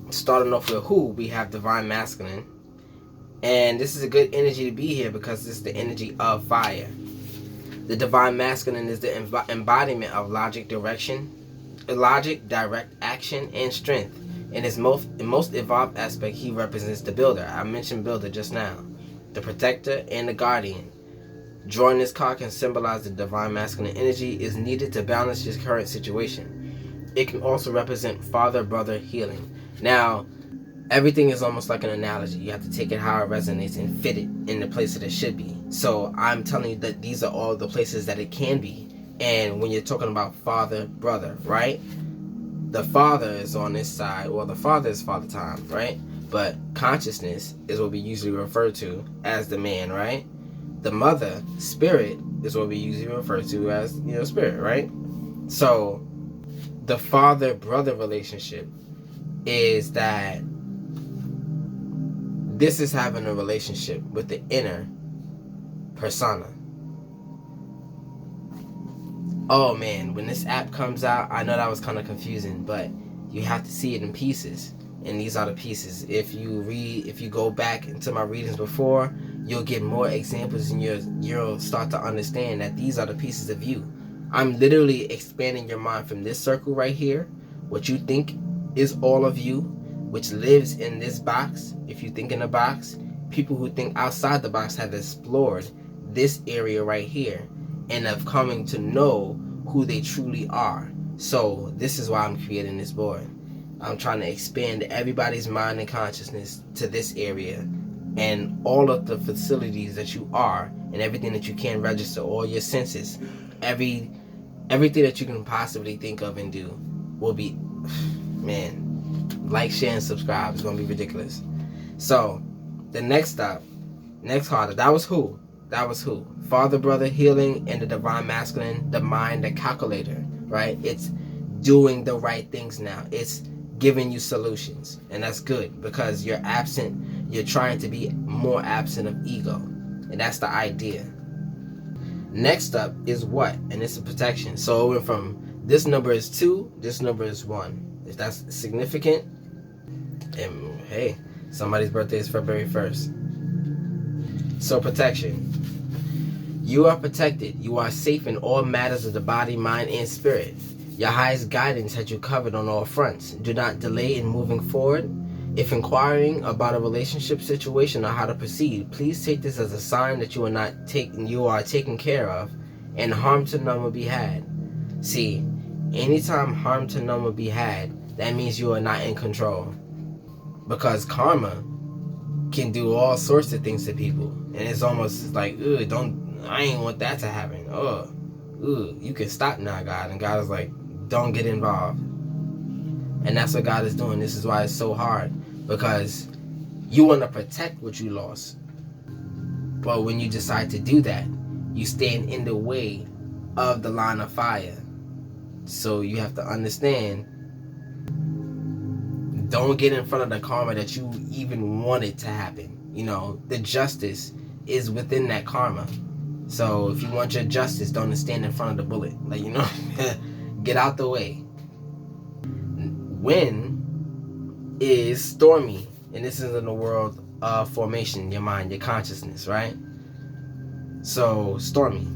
Starting off with who, we have divine masculine. And this is a good energy to be here because this is the energy of fire. The divine masculine is the embodiment of logic, direct action, and strength. In his most evolved aspect, he represents the builder. I mentioned builder just now. The protector and the guardian. Drawing this card can symbolize the divine masculine energy is needed to balance his current situation. It can also represent father-brother healing. Now, everything is almost like an analogy. You have to take it how it resonates and fit it in the place that it should be. So I'm telling you that these are all the places that it can be. And when you're talking about father, brother, right? The father is on this side. Well, the father is father time, right? But consciousness is what we usually refer to as the man, right? The mother, spirit, is what we usually refer to as, spirit, right? So the father-brother relationship is that this is having a relationship with the inner persona. Oh man, when this app comes out, I know that was kind of confusing, but you have to see it in pieces. And these are the pieces. If you go back into my readings before, you'll get more examples and you'll start to understand that these are the pieces of you. I'm literally expanding your mind from this circle right here, what you think is all of you, which lives in this box. If you think in a box, people who think outside the box have explored this area right here and have coming to know who they truly are. So this is why I'm creating this board. I'm trying to expand everybody's mind and consciousness to this area, and all of the facilities that you are and everything that you can register, all your senses, everything that you can possibly think of and do will be, man, Like, share, and subscribe. It's gonna be ridiculous. So, the next card. That was who? Father, brother, healing, and the divine masculine, the mind, the calculator, right? It's doing the right things now. It's giving you solutions. And that's good because you're absent. You're trying to be more absent of ego. And that's the idea. Next up is what? And it's a protection. So it went from this number is 2, this number is 1. If that's significant, and hey, somebody's birthday is February 1st. So protection. You are protected. You are safe in all matters of the body, mind, and spirit. Your highest guidance has you covered on all fronts. Do not delay in moving forward. If inquiring about a relationship situation or how to proceed, please take this as a sign that you are taken care of, and harm to none will be had. See, anytime harm to none will be had, that means you are not in control. Because karma can do all sorts of things to people, and it's almost like, I ain't want that to happen. You can stop now, God. And God is like, don't get involved. And that's what God is doing. This is why it's so hard, because you want to protect what you lost. But when you decide to do that, you stand in the way of the line of fire. So you have to understand, don't get in front of the karma that you even wanted to happen. The justice is within that karma. So if you want your justice, don't stand in front of the bullet. Get out the way. When is stormy, and this is in the world of formation, your mind, your consciousness, right? So stormy.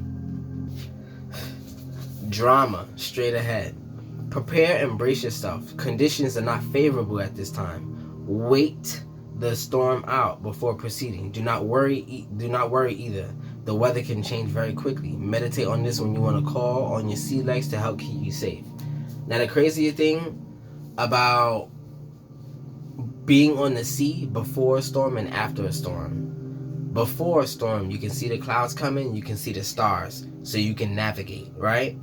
Drama, straight ahead. Prepare and brace yourself. Conditions are not favorable at this time. Wait the storm out before proceeding. Do not worry either. The weather can change very quickly. Meditate on this when you want to call on your sea legs to help keep you safe. Now, the crazy thing about being on the sea before a storm and after a storm. Before a storm, you can see the clouds coming, you can see the stars, so you can navigate, right?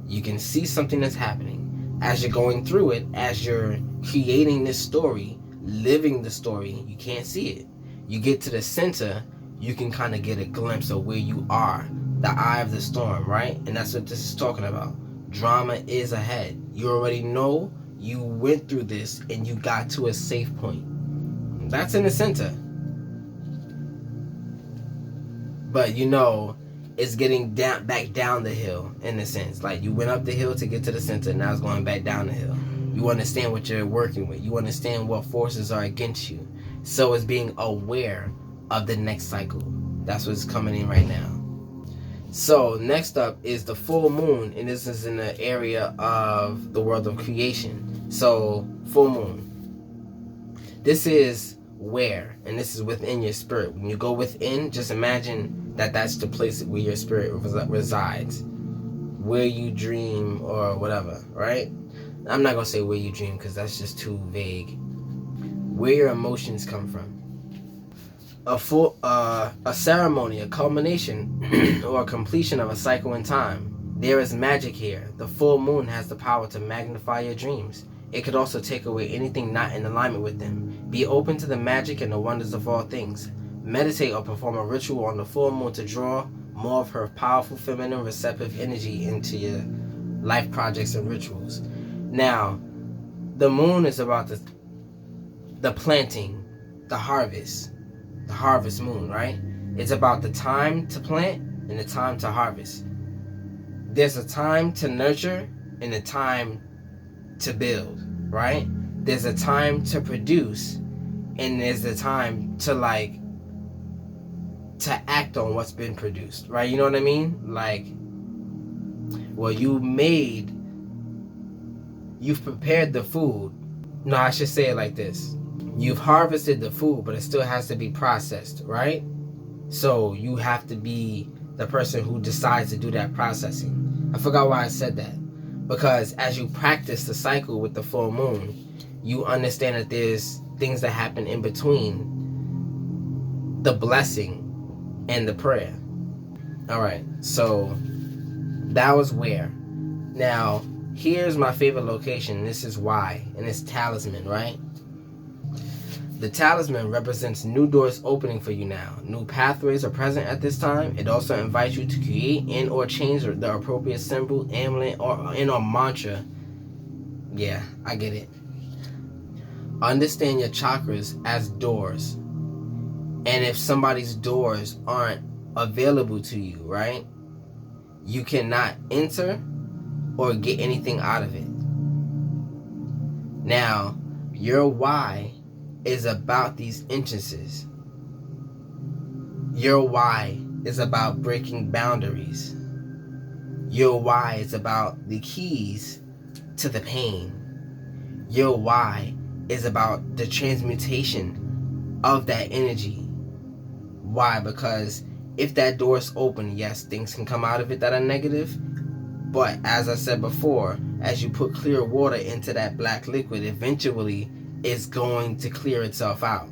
You can see something that's happening. As you're going through it, as you're creating this story, living the story, you can't see it. You get to the center, you can kind of get a glimpse of where you are, the eye of the storm, right? And that's what this is talking about. Drama is ahead. You already know you went through this and you got to a safe point. That's in the center. But it's getting back down the hill in a sense. Like you went up the hill to get to the center, now it's going back down the hill. You understand what you're working with. You understand what forces are against you. So it's being aware of the next cycle. That's what's coming in right now. So next up is the full moon, and this is in the area of the world of creation. So full moon. This is where, and this is within your spirit. When you go within, just imagine that that's the place where your spirit resides, where you dream or whatever, right? I'm not gonna say where you dream because that's just too vague. Where your emotions come from. A ceremony, a culmination, or a completion of a cycle in time. There is magic here. The full moon has the power to magnify your dreams. It could also take away anything not in alignment with them. Be open to the magic and the wonders of all things. Meditate or perform a ritual on the full moon to draw more of her powerful, feminine, receptive energy into your life projects and rituals. Now, the moon is about the planting, the harvest moon, right? It's about the time to plant and the time to harvest. There's a time to nurture and a time to build, right? There's a time to produce and there's a time to act on what's been produced, right? You know what I mean? You've prepared the food. No, I should say it like this. You've harvested the food, but it still has to be processed, right? So you have to be the person who decides to do that processing. I forgot why I said that. Because as you practice the cycle with the full moon, you understand that there's things that happen in between the blessing and the prayer. All right, so that was where. Now, here's my favorite location. This is why, and it's talisman, right? The talisman represents new doors opening for you now. New pathways are present at this time. It also invites you to create and or change the appropriate symbol, amulet, or mantra. Yeah, I get it. Understand your chakras as doors. And if somebody's doors aren't available to you, right, you cannot enter or get anything out of it. Now, your why is about these entrances. Your why is about breaking boundaries. Your why is about the keys to the pain. Your why is about the transmutation of that energy. Why? Because if that door's open, yes, things can come out of it that are negative. But as I said before, as you put clear water into that black liquid, eventually it's going to clear itself out.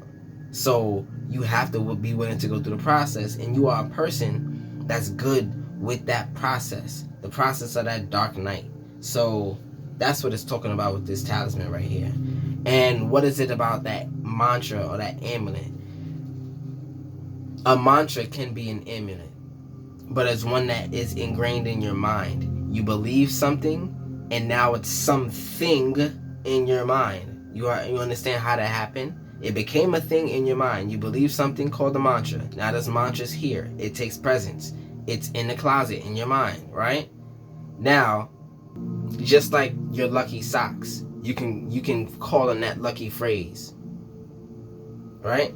So you have to be willing to go through the process, and you are a person that's good with that process, the process of that dark night. So that's what it's talking about with this talisman right here. And what is it about that mantra or that amulet? A mantra can be an amulet, but it's one that is ingrained in your mind. You believe something, and now it's something in your mind. You understand how that happened? It became a thing in your mind. You believe something called a mantra. Now this mantra's here. It takes presence. It's in the closet in your mind, right? Now, just like your lucky socks, you can call on that lucky phrase, right?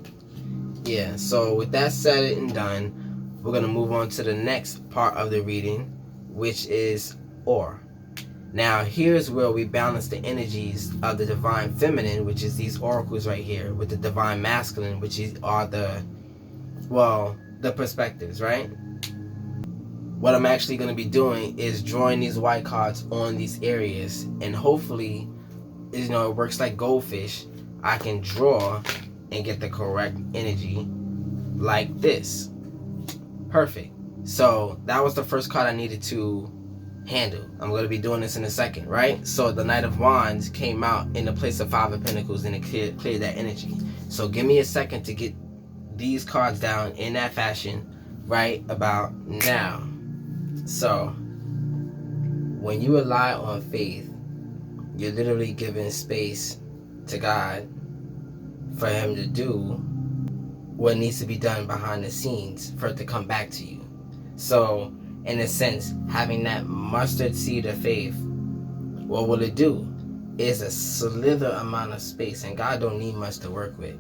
Yeah. So with that said and done, we're gonna move on to the next part of the reading, which is or. Now here's where we balance the energies of the divine feminine, which is these oracles right here, with the divine masculine, which are the perspectives, right? What I'm actually going to be doing is drawing these white cards on these areas, and hopefully, it works like goldfish. I can draw and get the correct energy like this. Perfect. So that was the first card I needed to handle. I'm going to be doing this in a second, right? So the Knight of Wands came out in the place of Five of Pentacles, and it cleared that energy. So give me a second to get these cards down in that fashion right about now. So when you rely on faith, you're literally giving space to God for him to do what needs to be done behind the scenes for it to come back to you. So in a sense, having that mustard seed of faith, what will it do? It's a slither amount of space, and God don't need much to work with.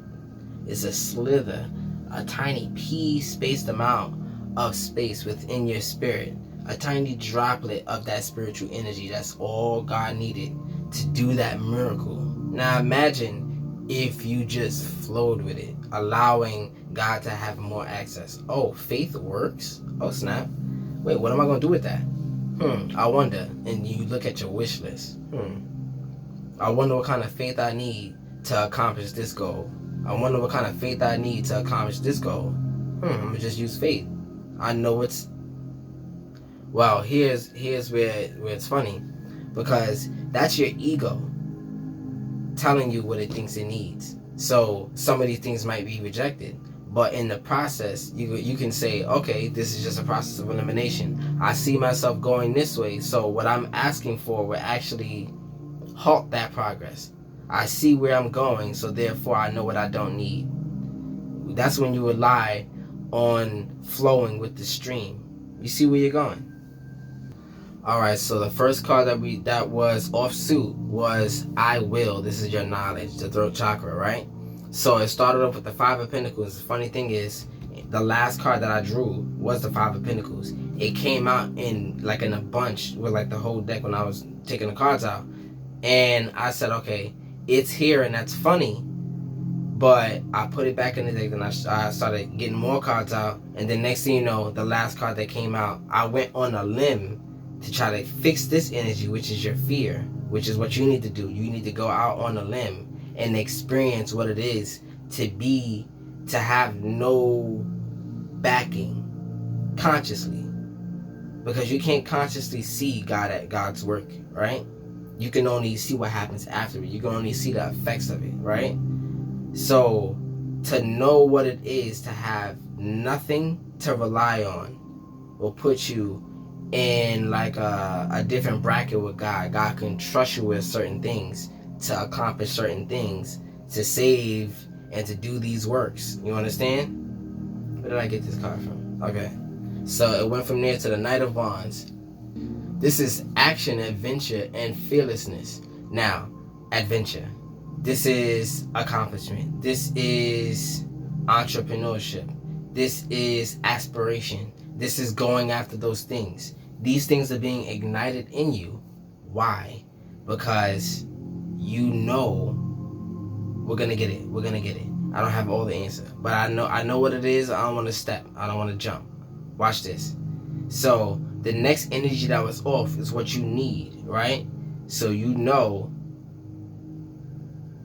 It's a slither, a tiny pea-spaced amount of space within your spirit, a tiny droplet of that spiritual energy. That's all God needed to do that miracle. Now imagine if you just flowed with it, allowing God to have more access. Oh, faith works? Oh, snap. Wait, what am I going to do with that? I wonder. And you look at your wish list. I wonder what kind of faith I need to accomplish this goal. I wonder what kind of faith I need to accomplish this goal. I'm going to just use faith. I know it's... Well, here's where it's funny. Because that's your ego telling you what it thinks it needs. So some of these things might be rejected. But in the process, you can say, okay, this is just a process of elimination. I see myself going this way, so what I'm asking for will actually halt that progress. I see where I'm going, so therefore I know what I don't need. That's when you rely on flowing with the stream. You see where you're going. Alright, so the first card that was offsuit was I will. This is your knowledge, the throat chakra, right? So it started off with the Five of Pentacles. The funny thing is, the last card that I drew was the Five of Pentacles. It came out in a bunch with like the whole deck when I was taking the cards out. And I said, okay, it's here and that's funny. But I put it back in the deck, and I started getting more cards out. And then next thing you know, the last card that came out, I went on a limb to try to fix this energy, which is your fear, which is what you need to do. You need to go out on a limb and experience what it is to have no backing consciously, because you can't consciously see God at God's work, right? You can only see what happens after it. You can only see the effects of it, right? So to know what it is to have nothing to rely on will put you in like a different bracket with God. God can trust you with certain things to accomplish certain things, to save and to do these works. You understand? Where did I get this card from? Okay. So it went from there to the Knight of Wands. This is action, adventure, and fearlessness. Now, adventure. This is accomplishment. This is entrepreneurship. This is aspiration. This is going after those things. These things are being ignited in you. Why? Because you know we're gonna get it. We're gonna get it. I don't have all the answer, but I know what it is. I don't want to step. I don't want to jump. Watch this. So the next energy that was off is what you need, right? So you know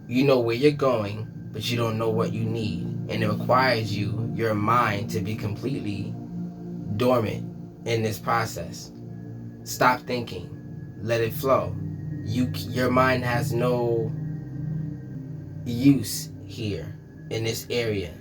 where you're going, but you don't know what you need, and it requires your mind to be completely dormant in this process. Stop thinking. Let it flow. Your mind has no use here in this area.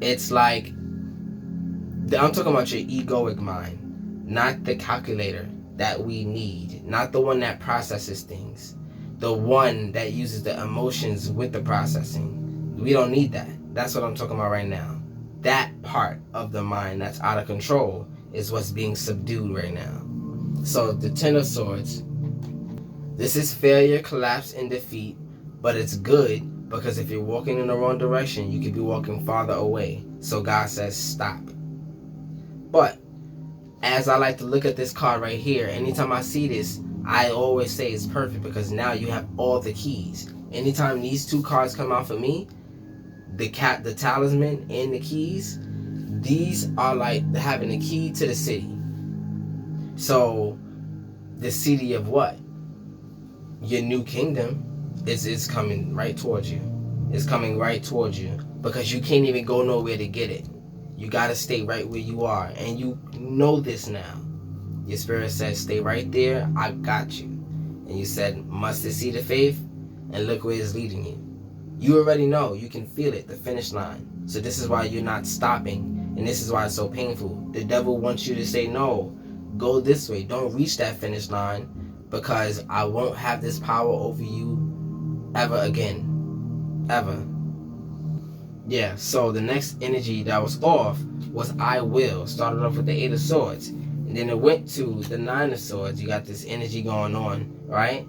It's like, I'm talking about your egoic mind, not the calculator that we need, not the one that processes things, the one that uses the emotions with the processing. We don't need that. That's what I'm talking about right now. That part of the mind that's out of control is what's being subdued right now. So the Ten of Swords, this is failure, collapse, and defeat, but it's good because if you're walking in the wrong direction, you could be walking farther away. So God says stop. But as I like to look at this card right here, anytime I see this, I always say it's perfect because now you have all the keys. Anytime these two cards come out for me, the talisman and the keys, these are like having the key to the city. So the city of what? Your new kingdom is coming right towards you. It's coming right towards you because you can't even go nowhere to get it. You got to stay right where you are, and you know this now. Your spirit says stay right there, I got you. And you said mustard seed of faith, and look where it's leading you. You already know, you can feel it, the finish line. So this is why you're not stopping, and this is why it's so painful. The devil wants you to say no, go this way, don't reach that finish line, because I won't have this power over you ever again. Ever. Yeah, so the next energy that was off was I will. Started off with the Eight of Swords. And then it went to the Nine of Swords. You got this energy going on, right?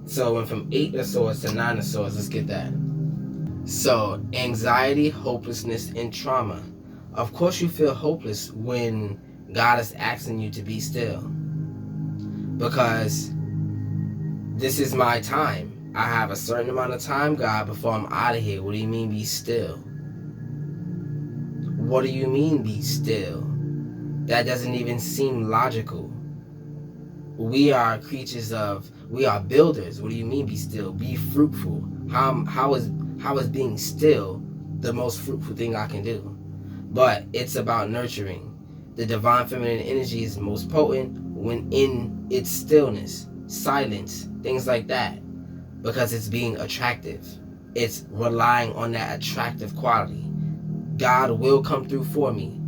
So it went from Eight of Swords to Nine of Swords. Let's get that. So, anxiety, hopelessness, and trauma. Of course you feel hopeless when God is asking you to be still. Because this is my time. I have a certain amount of time, God, before I'm out of here. What do you mean be still? What do you mean be still? That doesn't even seem logical. We are creatures we are builders. What do you mean be still? Be fruitful. How is being still the most fruitful thing I can do? But it's about nurturing. The divine feminine energy is most potent when in its stillness, silence, things like that. Because it's being attractive. It's relying on that attractive quality. God will come through for me.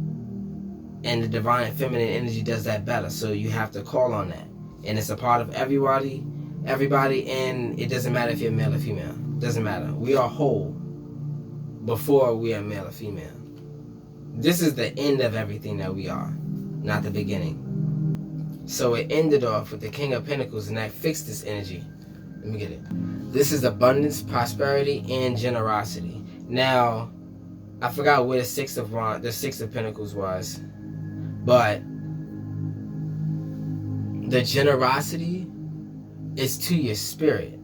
And the divine feminine energy does that better. So you have to call on that. And it's a part of everybody, and it doesn't matter if you're male or female. It doesn't matter. We are whole before we are male or female. This is the end of everything that we are, not the beginning. So it ended off with the King of Pentacles, and that fixed this energy. Let me get it. This is abundance, prosperity, and generosity. Now, I forgot where the Six of Pentacles was, but the generosity is to your spirit.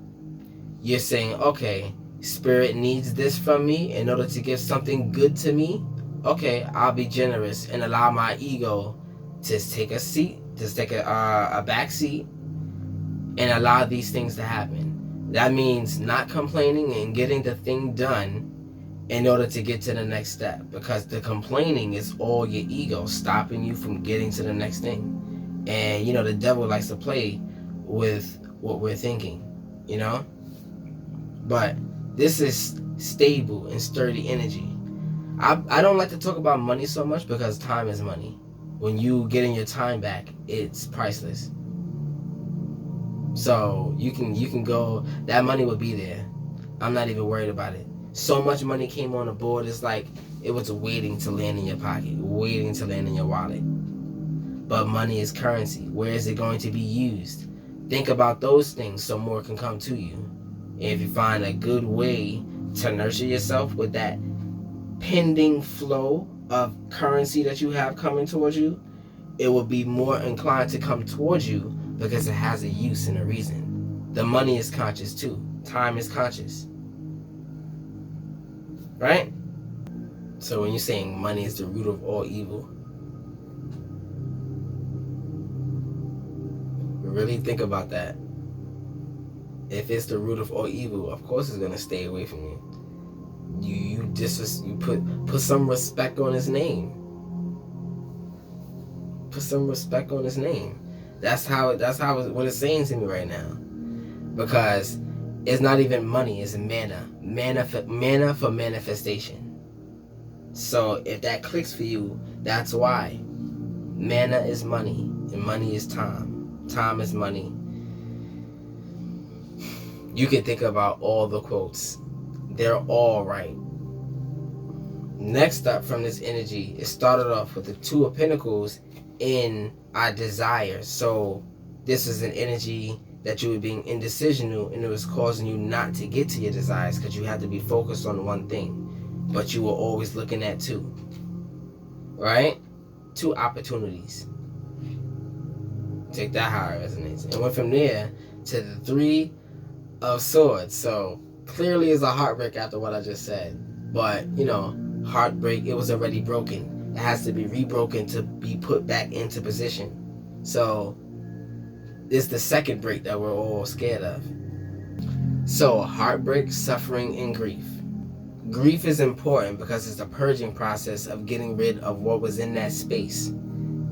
You're saying, okay, spirit needs this from me in order to give something good to me. Okay, I'll be generous and allow my ego to take a seat, to take a back seat, and allow these things to happen. That means not complaining and getting the thing done in order to get to the next step. Because the complaining is all your ego stopping you from getting to the next thing. And, the devil likes to play with what we're thinking, But this is stable, and sturdy energy. I don't like to talk about money so much because time is money. When you getting your time back, it's priceless. So you can go, that money will be there. I'm not even worried about it. So much money came on the board, it's like it was waiting to land in your pocket, waiting to land in your wallet. But money is currency. Where is it going to be used? Think about those things so more can come to you. And if you find a good way to nurture yourself with that pending flow of currency that you have coming towards you, it will be more inclined to come towards you because it has a use and a reason. The money is conscious too. Time is conscious. Right? So when you're saying money is the root of all evil, really think about that. If it's the root of all evil, of course it's gonna stay away from you. You put some respect on his name. Put some respect on his name. That's what it's saying to me right now. Because it's not even money, it's mana. Mana for manifestation. So if that clicks for you, that's why. Mana is money, and money is time. Time is money. You can think about all the quotes. They're all right. Next up from this energy, it started off with the Two of Pentacles in our desires. So this is an energy that you were being indecisional, and it was causing you not to get to your desires because you had to be focused on one thing. But you were always looking at two. Right? Two opportunities. Take that how it resonates. And went from there to the Three of Swords. So clearly it's a heartbreak after what I just said. But, heartbreak, it was already broken. It has to be rebroken to be put back into position. So it's the second break that we're all scared of. So heartbreak, suffering, and grief. Grief is important because it's the purging process of getting rid of what was in that space.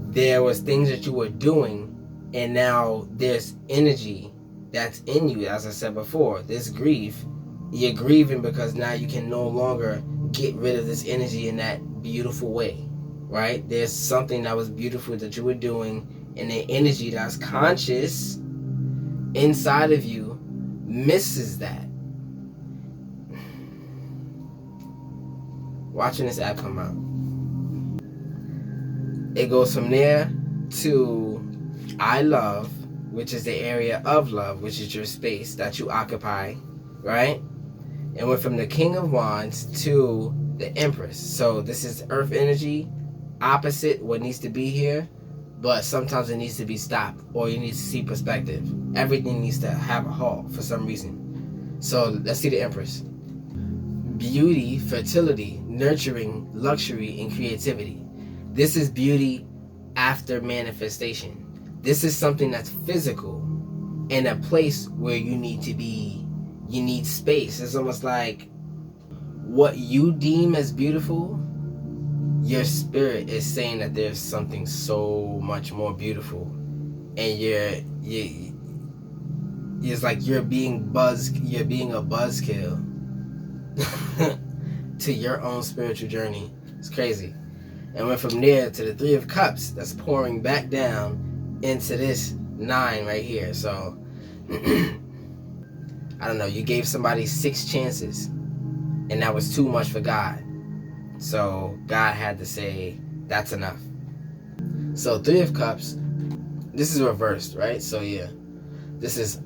There was things that you were doing, and now there's energy that's in you. As I said before, this grief, you're grieving because now you can no longer get rid of this energy in that beautiful way, right? There's something that was beautiful that you were doing, and the energy that's conscious inside of you misses that. Watching this app come out. It goes from there to I love, which is the area of love, which is your space that you occupy, right? And went from the King of Wands to the Empress. So this is earth energy, opposite what needs to be here, but sometimes it needs to be stopped, or you need to see perspective. Everything needs to have a halt for some reason. So let's see the Empress. Beauty, fertility, nurturing, luxury, and creativity. This is beauty after manifestation. This is something that's physical in a place where you need to be. You need space. It's almost like what you deem as beautiful, your spirit is saying that there's something so much more beautiful, and it's like you're being a buzzkill to your own spiritual journey. It's crazy. And went from there to the Three of Cups that's pouring back down into this 9 right here. So I don't know, you gave somebody 6 chances, and that was too much for God. So God had to say, that's enough. So Three of Cups, this is reversed, right? So yeah, this is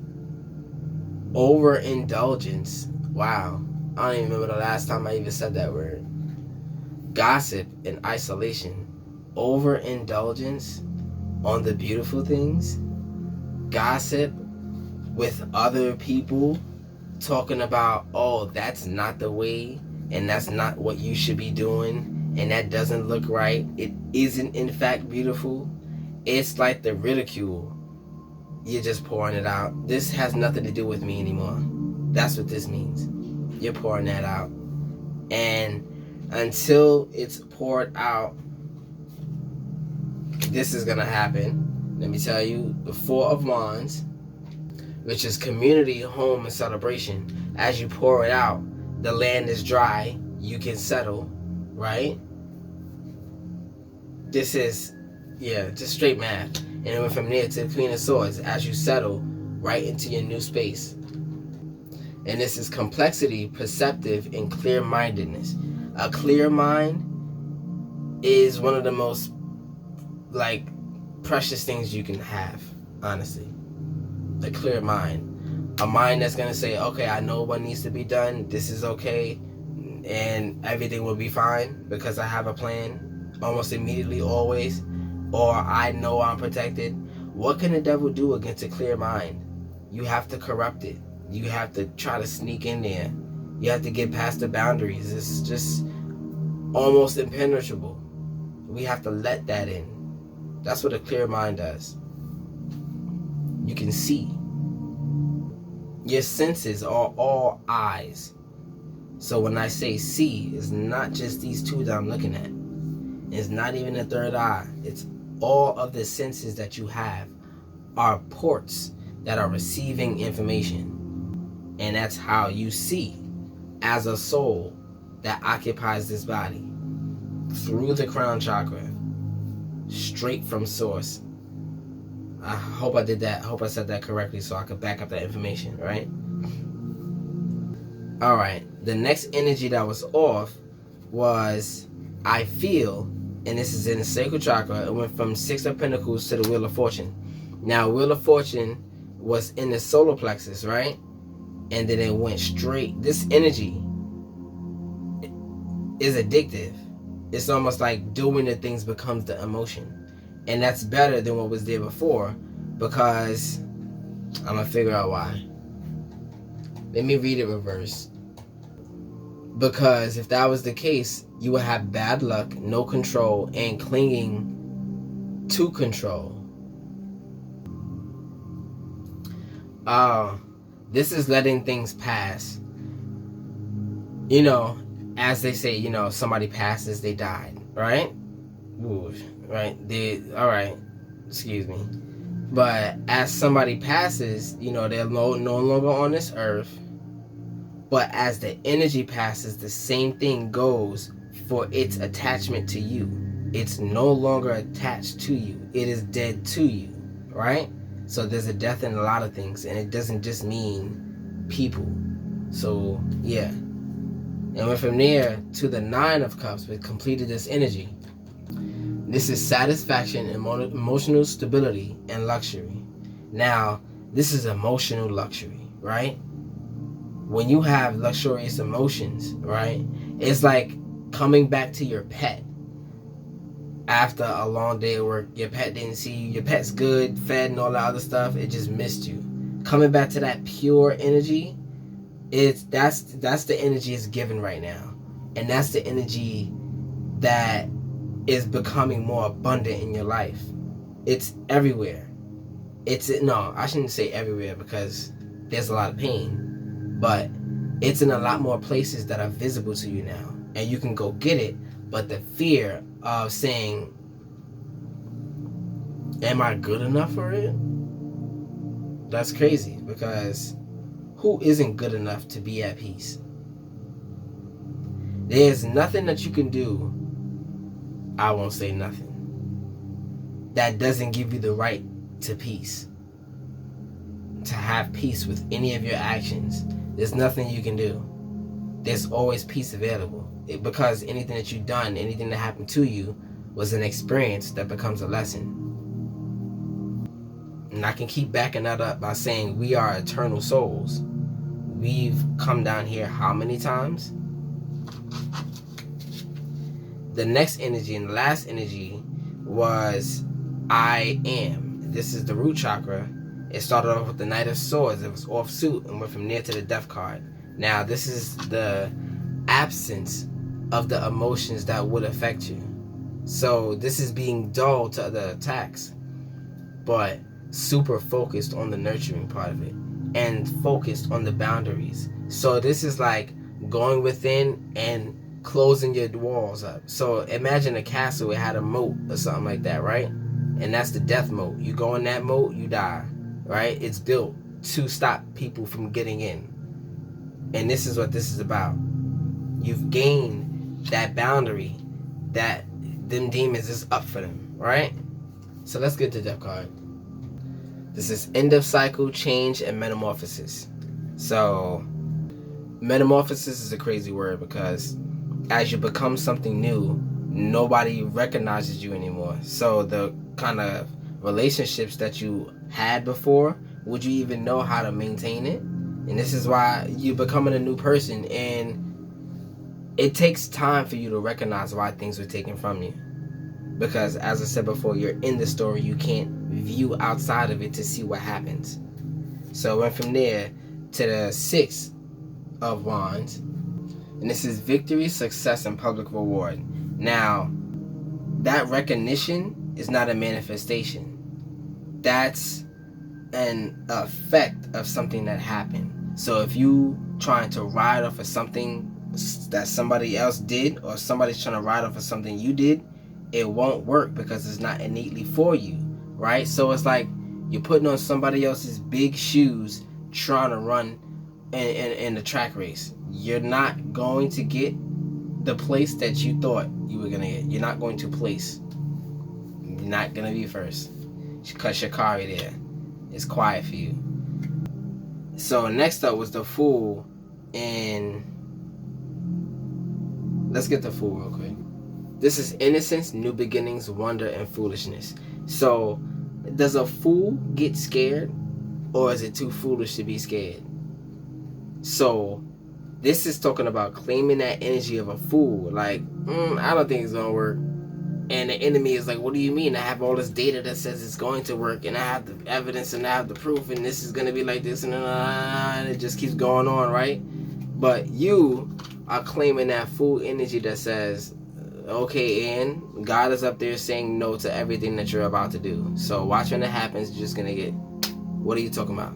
overindulgence. Wow. I don't even remember the last time I even said that word. Gossip and isolation. Overindulgence on the beautiful things. Gossip with other people talking about, oh, that's not the way, and that's not what you should be doing, and that doesn't look right. It isn't in fact beautiful. It's like the ridicule. You're just pouring it out. This has nothing to do with me anymore. That's what this means. You're pouring that out. And until it's poured out, this is gonna happen. Let me tell you, the Four of Wands, which is community, home, and celebration. As you pour it out, the land is dry, you can settle, right? This is, just straight math. And it went from there to the Queen of Swords as you settle right into your new space. And this is complexity, perceptive, and clear-mindedness. A clear mind is one of the most, like, precious things you can have, honestly. A clear mind. A mind that's going to say, okay, I know what needs to be done, this is okay, and everything will be fine because I have a plan almost immediately, always, or I know I'm protected. What can the devil do against a clear mind? You have to corrupt it. You have to try to sneak in there. You have to get past the boundaries. It's just almost impenetrable. We have to let that in. That's what a clear mind does. You can see. Your senses are all eyes. So when I say see, it's not just these two that I'm looking at. It's not even a third eye. It's all of the senses that you have are ports that are receiving information. And that's how you see as a soul that occupies this body. Through the crown chakra. Straight from source. I hope I did that. I hope I said that correctly so I could back up that information, right? Alright, the next energy that was off was I feel, and this is in the sacral chakra. It went from Six of Pentacles to the Wheel of Fortune. Now, Wheel of Fortune was in the solar plexus, right? And then it went straight. This energy is addictive. It's almost like doing the things becomes the emotion. And that's better than what was there before, because I'm going to figure out why. Let me read it reverse. Because if that was the case, you would have bad luck, no control, and clinging to control. This is letting things pass. You know, as they say, you know, if somebody passes, they died, right? Ooh, right? Alright, excuse me. But as somebody passes, you know, they're no longer on this earth. But as the energy passes, the same thing goes for its attachment to you. It's no longer attached to you. It is dead to you, right? So there's a death in a lot of things, and it doesn't just mean people. So, yeah. And went from there to the Nine of Cups, which completed this energy. This is satisfaction, emotional stability, and luxury. Now, this is emotional luxury, right? When you have luxurious emotions, right? It's like coming back to your pet. After a long day of work, your pet didn't see you, your pet's good, fed and all that other stuff, it just missed you. Coming back to that pure energy, that's the energy it's given right now. And that's the energy that is becoming more abundant in your life. It's everywhere. No, I shouldn't say everywhere because there's a lot of pain, but it's in a lot more places that are visible to you now, and you can go get it. But the fear of saying, am I good enough for it? That's crazy, because who isn't good enough to be at peace? There's nothing that you can do, I won't say nothing, that doesn't give you the right to peace. To have peace with any of your actions. There's nothing you can do. There's always peace available. Because anything that you've done, anything that happened to you, was an experience that becomes a lesson. And I can keep backing that up by saying we are eternal souls. We've come down here how many times? The next energy and the last energy was I am. This is the root chakra. It started off with the Knight of Swords. It was off suit and went from there to the Death card. Now, this is the absence of the emotions that would affect you. So this is being dull to other attacks, but super focused on the nurturing part of it and focused on the boundaries. So this is like going within and closing your walls up. So imagine a castle, it had a moat or something like that, right? And that's the death moat. You go in that moat, you die, right? It's built to stop people from getting in. And this is what this is about. You've gained that boundary that them demons is up for them, right? So let's get to the death card. This is end of cycle, change, and metamorphosis. So metamorphosis is a crazy word because as you become something new, nobody recognizes you anymore. So the kind of relationships that you had before, would you even know how to maintain it? And this is why you're becoming a new person, and it takes time for you to recognize why things were taken from you. Because as I said before, you're in the story, you can't view outside of it to see what happens. So I went from there to the 6 of Wands, and this is victory, success, and public reward. Now, that recognition is not a manifestation. That's an effect of something that happened. So if you trying to ride off of something that somebody else did, or somebody's trying to ride off of something you did, it won't work because it's not innately for you, right? So it's like you're putting on somebody else's big shoes trying to run in the track race. You're not going to get the place that you thought you were going to get. You're not going to place. You're not going to be first. Because Shikari there is quiet for you. So next up was the Fool, and let's get the Fool real quick. This is innocence, new beginnings, wonder, and foolishness. So, does a fool get scared, or is it too foolish to be scared? So, this is talking about claiming that energy of a fool. Like, I don't think it's going to work. And the enemy is like, what do you mean? I have all this data that says it's going to work, and I have the evidence, and I have the proof, and this is going to be like this, and it just keeps going on, right? But you are claiming that fool energy that says, okay, and God is up there saying no to everything that you're about to do. So watch when it happens, you're just going to get, what are you talking about?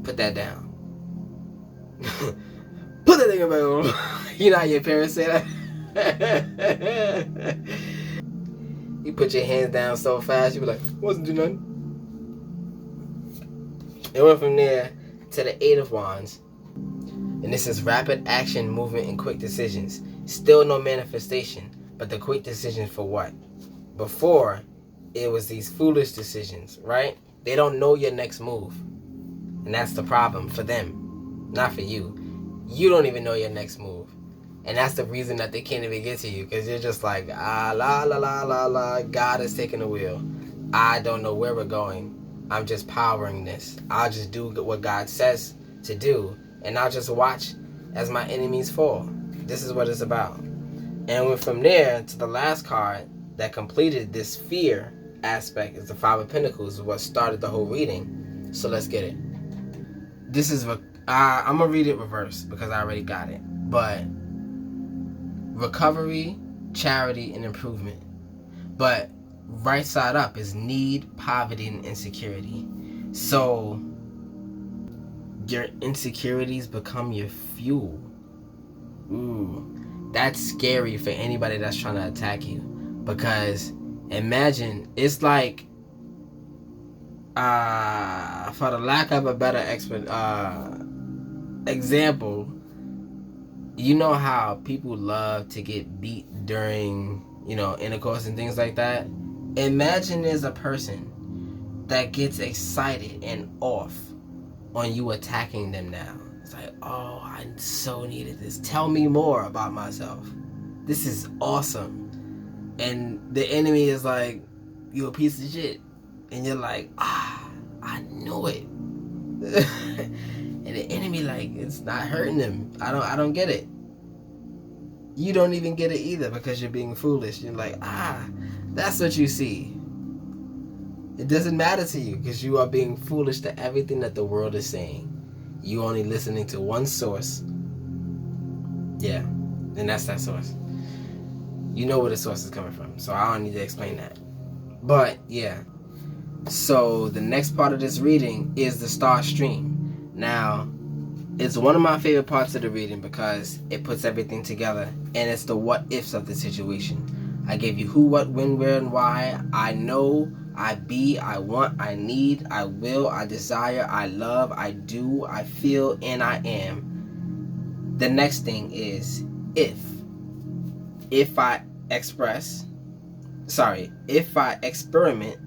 Put that down. Put that thing back on. You know how your parents say that? You put your hands down so fast, you be like, wasn't do nothing. It went from there to the 8 of Wands. And this is rapid action, movement, and quick decisions. Still no manifestation, but the quick decision for what? Before, it was these foolish decisions, right? They don't know your next move. And that's the problem for them, not for you. You don't even know your next move. And that's the reason that they can't even get to you, because you're just like, la, la, la, la, la, God is taking the wheel. I don't know where we're going. I'm just powering this. I'll just do what God says to do, and I'll just watch as my enemies fall. This is what it's about. And went from there to the last card that completed this fear aspect is the 5 of Pentacles, what started the whole reading. So let's get it. This is what I'm going to read it reverse because I already got it. But recovery, charity, and improvement. But right side up is need, poverty, and insecurity. So your insecurities become your fuel. Ooh, that's scary for anybody that's trying to attack you. Because imagine, it's like, for the lack of a better example, you know how people love to get beat during, intercourse and things like that? Imagine there's a person that gets excited and off on you attacking them now. It's like, oh, I so needed this. Tell me more about myself. This is awesome. And the enemy is like, you a piece of shit. And you're like, I knew it. And the enemy, like, it's not hurting them. I don't get it. You don't even get it either because you're being foolish. You're like, that's what you see. It doesn't matter to you because you are being foolish to everything that the world is saying. You only listening to one source. Yeah, and that's that source. You know where the source is coming from, so I don't need to explain that. But, yeah. So, the next part of this reading is the star stream. Now, it's one of my favorite parts of the reading because it puts everything together, and it's the what-ifs of the situation. I gave you who, what, when, where, and why. I know, I be, I want, I need, I will, I desire, I love, I do, I feel, and I am. The next thing is if I experiment,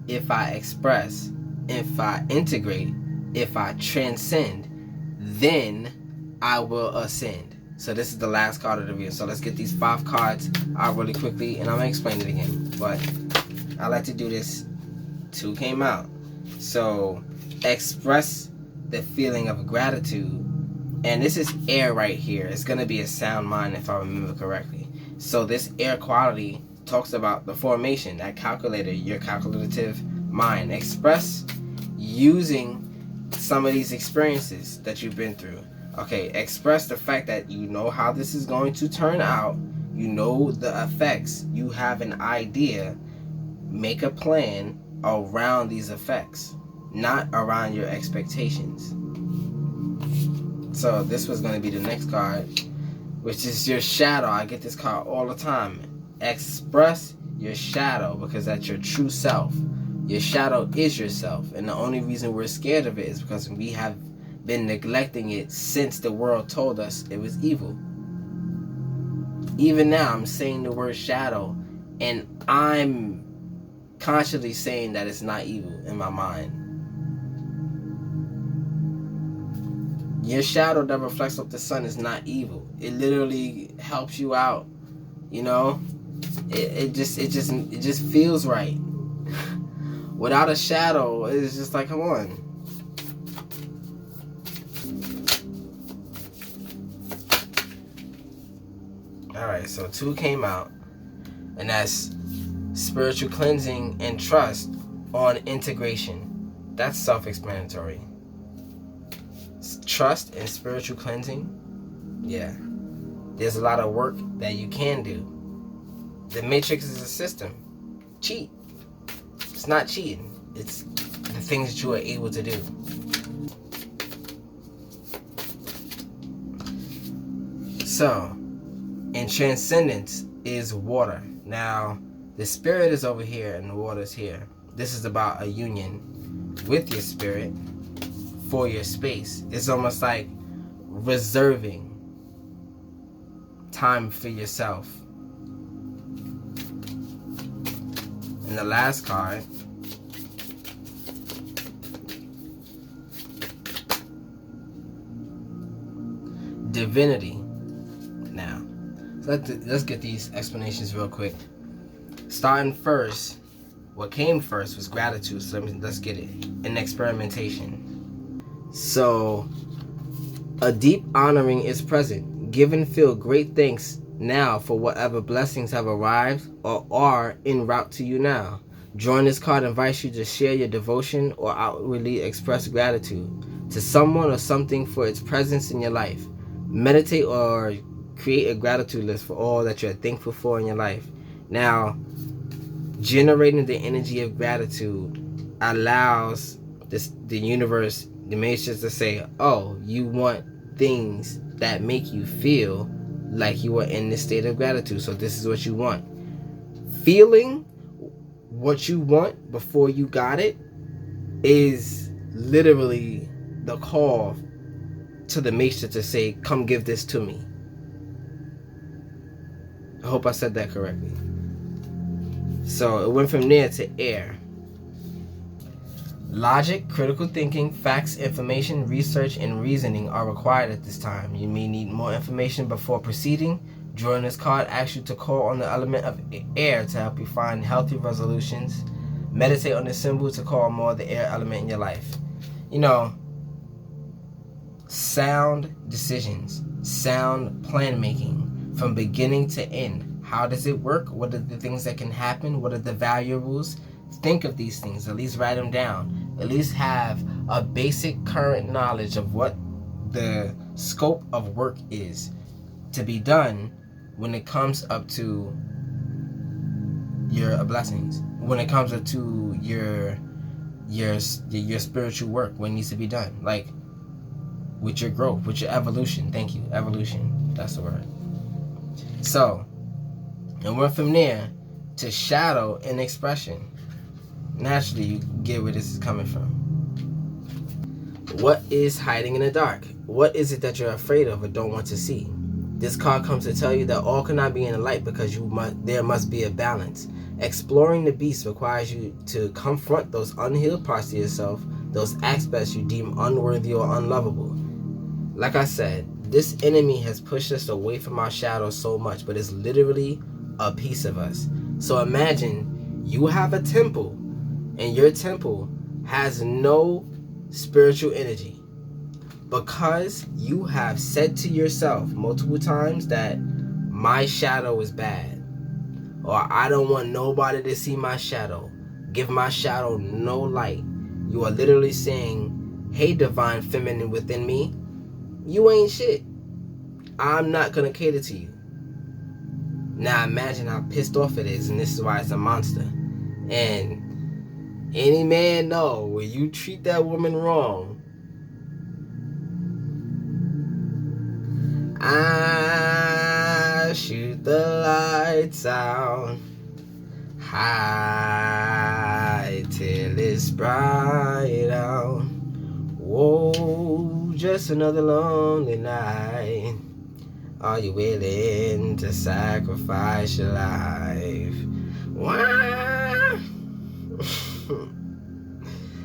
if I express, if I integrate, if I transcend, then I will ascend. So this is the last card of the reading. So let's get these 5 cards out really quickly, and I'm gonna explain it again. But I like to do this. 2 came out. So express the feeling of gratitude, and this is air right here. It's gonna be a sound mind if I remember correctly. So this air quality talks about the formation, that calculator, your calculative mind. Express using some of these experiences that you've been through. Okay, express the fact that you know how this is going to turn out. You know the effects. You have an idea. Make a plan around these effects, not around your expectations. So this was going to be the next card, which is your shadow. I get this card all the time. Express your shadow, because that's your true self. Your shadow is yourself, and the only reason we're scared of it is because we have been neglecting it since the world told us it was evil. Even now, I'm saying the word shadow, and I'm consciously saying that it's not evil in my mind. Your shadow that reflects off the sun is not evil. It literally helps you out. You know, it just feels right. Without a shadow, it's just like, come on. Alright, so 2 came out, and that's spiritual cleansing and trust on integration. That's self-explanatory. Trust and spiritual cleansing, yeah. There's a lot of work that you can do. The Matrix is a system. Cheat. It's not cheating. It's the things that you are able to do. So, and transcendence is water. Now, the spirit is over here and the water is here. This is about a union with your spirit for your space. It's almost like reserving time for yourself. And the last card, divinity. Now, so let's get these explanations real quick. Starting first, what came first was gratitude. So let's get it. And experimentation. So, a deep honoring is present. Give and feel great thanks now for whatever blessings have arrived or are en route to you now. Drawing this card invites you to share your devotion or outwardly express gratitude to someone or something for its presence in your life. Meditate or create a gratitude list for all that you're thankful for in your life. Now, generating the energy of gratitude allows the universe, the matrix, to say, oh, you want things that make you feel like you are in this state of gratitude. So this is what you want. Feeling what you want before you got it is literally the call to the matrix to say, come give this to me. I hope I said that correctly. So it went from there to air. Logic, critical thinking, facts, information, research, and reasoning are required at this time. You may need more information before proceeding. Drawing this card asks you to call on the element of air to help you find healthy resolutions. Meditate on this symbol to call more of the air element in your life. You know, sound decisions, sound plan making from beginning to end. How does it work? What are the things that can happen? What are the variables? Think of these things, at least write them down. At least have a basic current knowledge of what the scope of work is to be done when it comes up to your blessings, when it comes up to your spiritual work, what needs to be done, like with your growth, with your evolution. Thank you, evolution, that's the word. So, and we're from there to shadow and expression. Naturally, you get where this is coming from. What is hiding in the dark? What is it that you're afraid of or don't want to see? This card comes to tell you that all cannot be in the light because there must be a balance. Exploring the beast requires you to confront those unhealed parts of yourself, those aspects you deem unworthy or unlovable. Like I said, this enemy has pushed us away from our shadow so much, but it's literally a piece of us. So imagine you have a temple, and your temple has no spiritual energy because you have said to yourself multiple times that my shadow is bad, or I don't want nobody to see my shadow. Give my shadow no light. You are literally saying, hey, divine feminine within me, you ain't shit. I'm not gonna cater to you. Now imagine how pissed off it is, and this is why it's a monster. And any man know when you treat that woman wrong, I shoot the lights out high till it's bright out. Whoa, just another lonely night. Are you willing to sacrifice your life? Wah!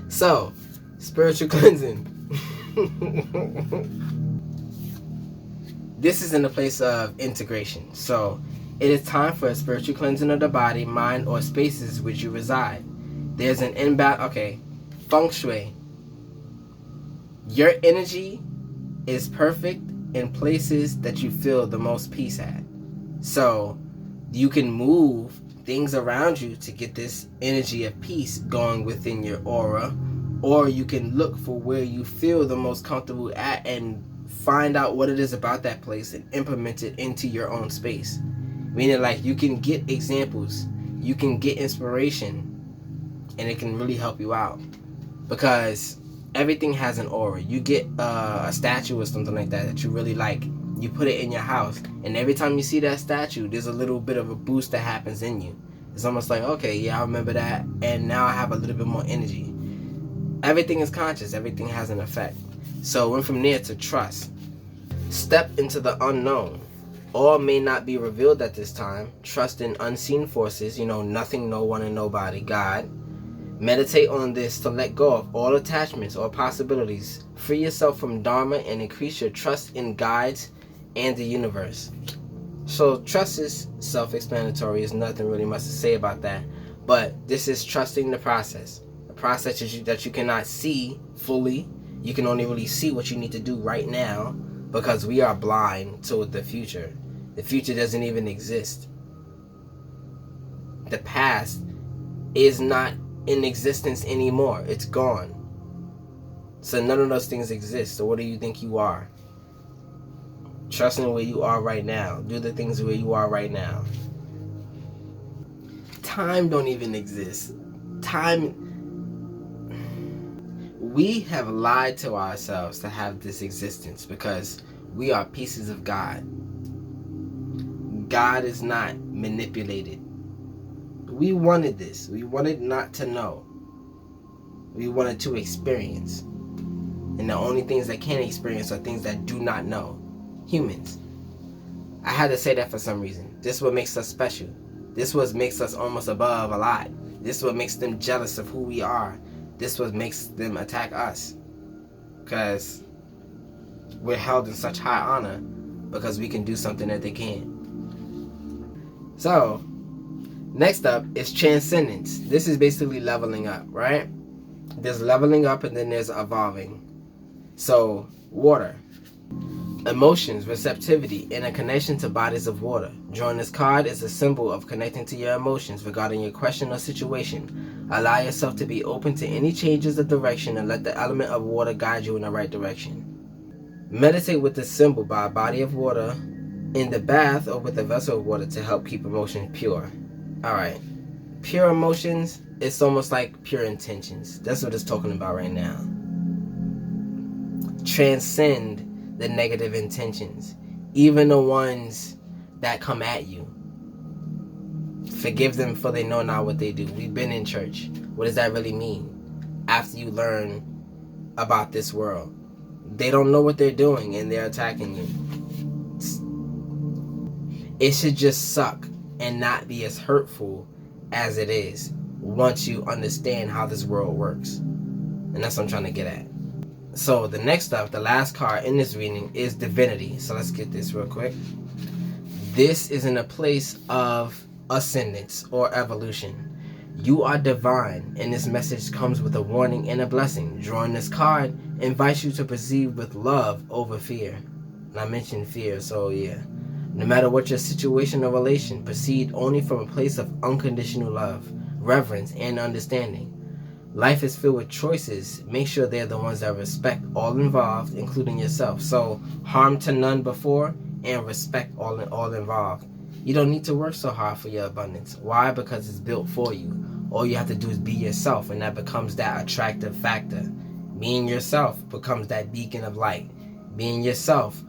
So, spiritual cleansing. This is in the place of integration. So, it is time for a spiritual cleansing of the body, mind, or spaces which you reside. There's an inbound, feng shui. Your energy is perfect in places that you feel the most peace at. So you can move things around you to get this energy of peace going within your aura, or you can look for where you feel the most comfortable at and find out what it is about that place and implement it into your own space. Meaning, like, you can get examples, you can get inspiration, and it can really help you out. Because everything has an aura. You get a statue or something like that you really like. You put it in your house, and every time you see that statue, there's a little bit of a boost that happens in you. It's almost like, okay, yeah, I remember that, and now I have a little bit more energy. Everything is conscious. Everything has an effect. So went from there to trust. Step into the unknown. All may not be revealed at this time. Trust in unseen forces, nothing, no one, and nobody, God. Meditate on this to let go of all attachments or possibilities. Free yourself from dharma and increase your trust in guides and the universe. So trust is self-explanatory. There's nothing really much to say about that. But this is trusting the process. The process that you cannot see fully. You can only really see what you need to do right now because we are blind to the future. The future doesn't even exist. The past is not in existence anymore. It's gone. So none of those things exist. So what do you think you are? Trust in where you are right now. Do the things where you are right now. Time don't even exist. We have lied to ourselves to have this existence because we are pieces of God. God is not manipulated. We wanted this. We wanted not to know. We wanted to experience. And the only things that can experience are things that do not know. Humans. I had to say that for some reason. This is what makes us special. This is what makes us almost above a lot. This is what makes them jealous of who we are. This is what makes them attack us. Because we're held in such high honor because we can do something that they can't. So, next up is transcendence. This is basically leveling up, right? There's leveling up and then there's evolving. So, water. Emotions, receptivity, and a connection to bodies of water. Drawing this card is a symbol of connecting to your emotions regarding your question or situation. Allow yourself to be open to any changes of direction and let the element of water guide you in the right direction. Meditate with this symbol by a body of water, in the bath, or with a vessel of water to help keep emotions pure. Alright. Pure emotions, it's almost like pure intentions. That's what it's talking about right now. Transcend the negative intentions, even the ones that come at you. Forgive them for they know not what they do. We've been in church. What does that really mean? After you learn about this world, they don't know what they're doing and they're attacking you. it should just suck and not be as hurtful as it is once you understand how this world works. And that's what I'm trying to get at. So the next up, the last card in this reading is Divinity. So let's get this real quick. This is in a place of ascendance or evolution. You are divine, and this message comes with a warning and a blessing. Drawing this card invites you to perceive with love over fear. And I mentioned fear, so yeah. No matter what your situation or relation, proceed only from a place of unconditional love, reverence, and understanding. Life is filled with choices. Make sure they're the ones that respect all involved, including yourself. So, harm to none before, and respect all involved. You don't need to work so hard for your abundance. Why? Because it's built for you. All you have to do is be yourself, and that becomes that attractive factor. Being yourself becomes that beacon of light. Being yourself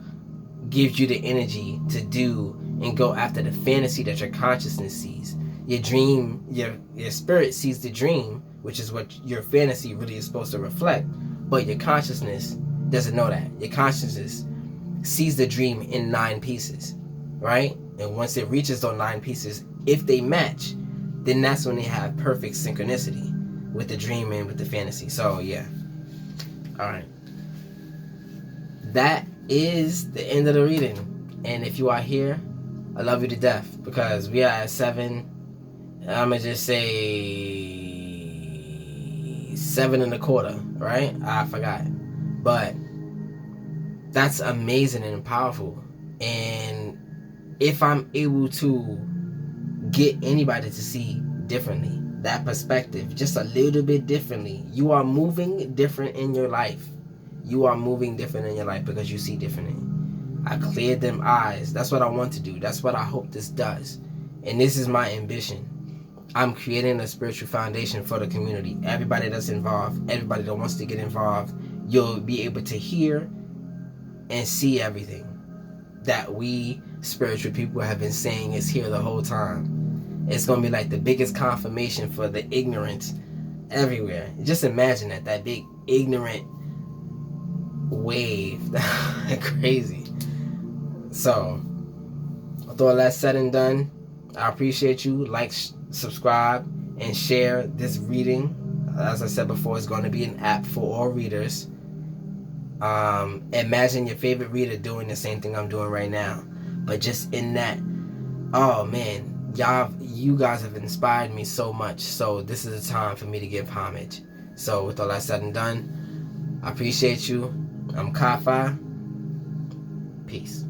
gives you the energy to do and go after the fantasy that your consciousness sees. Your dream, your spirit sees the dream, which is what your fantasy really is supposed to reflect, but your consciousness doesn't know that. Your consciousness sees the dream in 9 pieces, right? And once it reaches those 9 pieces, if they match, then that's when they have perfect synchronicity with the dream and with the fantasy. So yeah. Alright. That is the end of the reading. And if you are here, I love you to death, because we are at 7. I'm gonna just say 7 1/4, right? I forgot. But that's amazing and powerful. And if I'm able to get anybody to see differently, that perspective, just a little bit differently, you are moving different in your life. You are moving different in your life because you see differently. I cleared them eyes. That's what I want to do. That's what I hope this does. And this is my ambition. I'm creating a spiritual foundation for the community. Everybody that's involved, everybody that wants to get involved, you'll be able to hear and see everything that we spiritual people have been saying is here the whole time. It's going to be like the biggest confirmation for the ignorance everywhere. Just imagine that big ignorant wave. Crazy. So, with all that said and done, I appreciate you. Like, subscribe, and share this reading. As I said before, it's going to be an app for all readers. Imagine your favorite reader doing the same thing I'm doing right now. But just in that, oh man, you guys have inspired me so much. So this is the time for me to give homage. So with all that said and done, I appreciate you. I'm KyFy. Peace.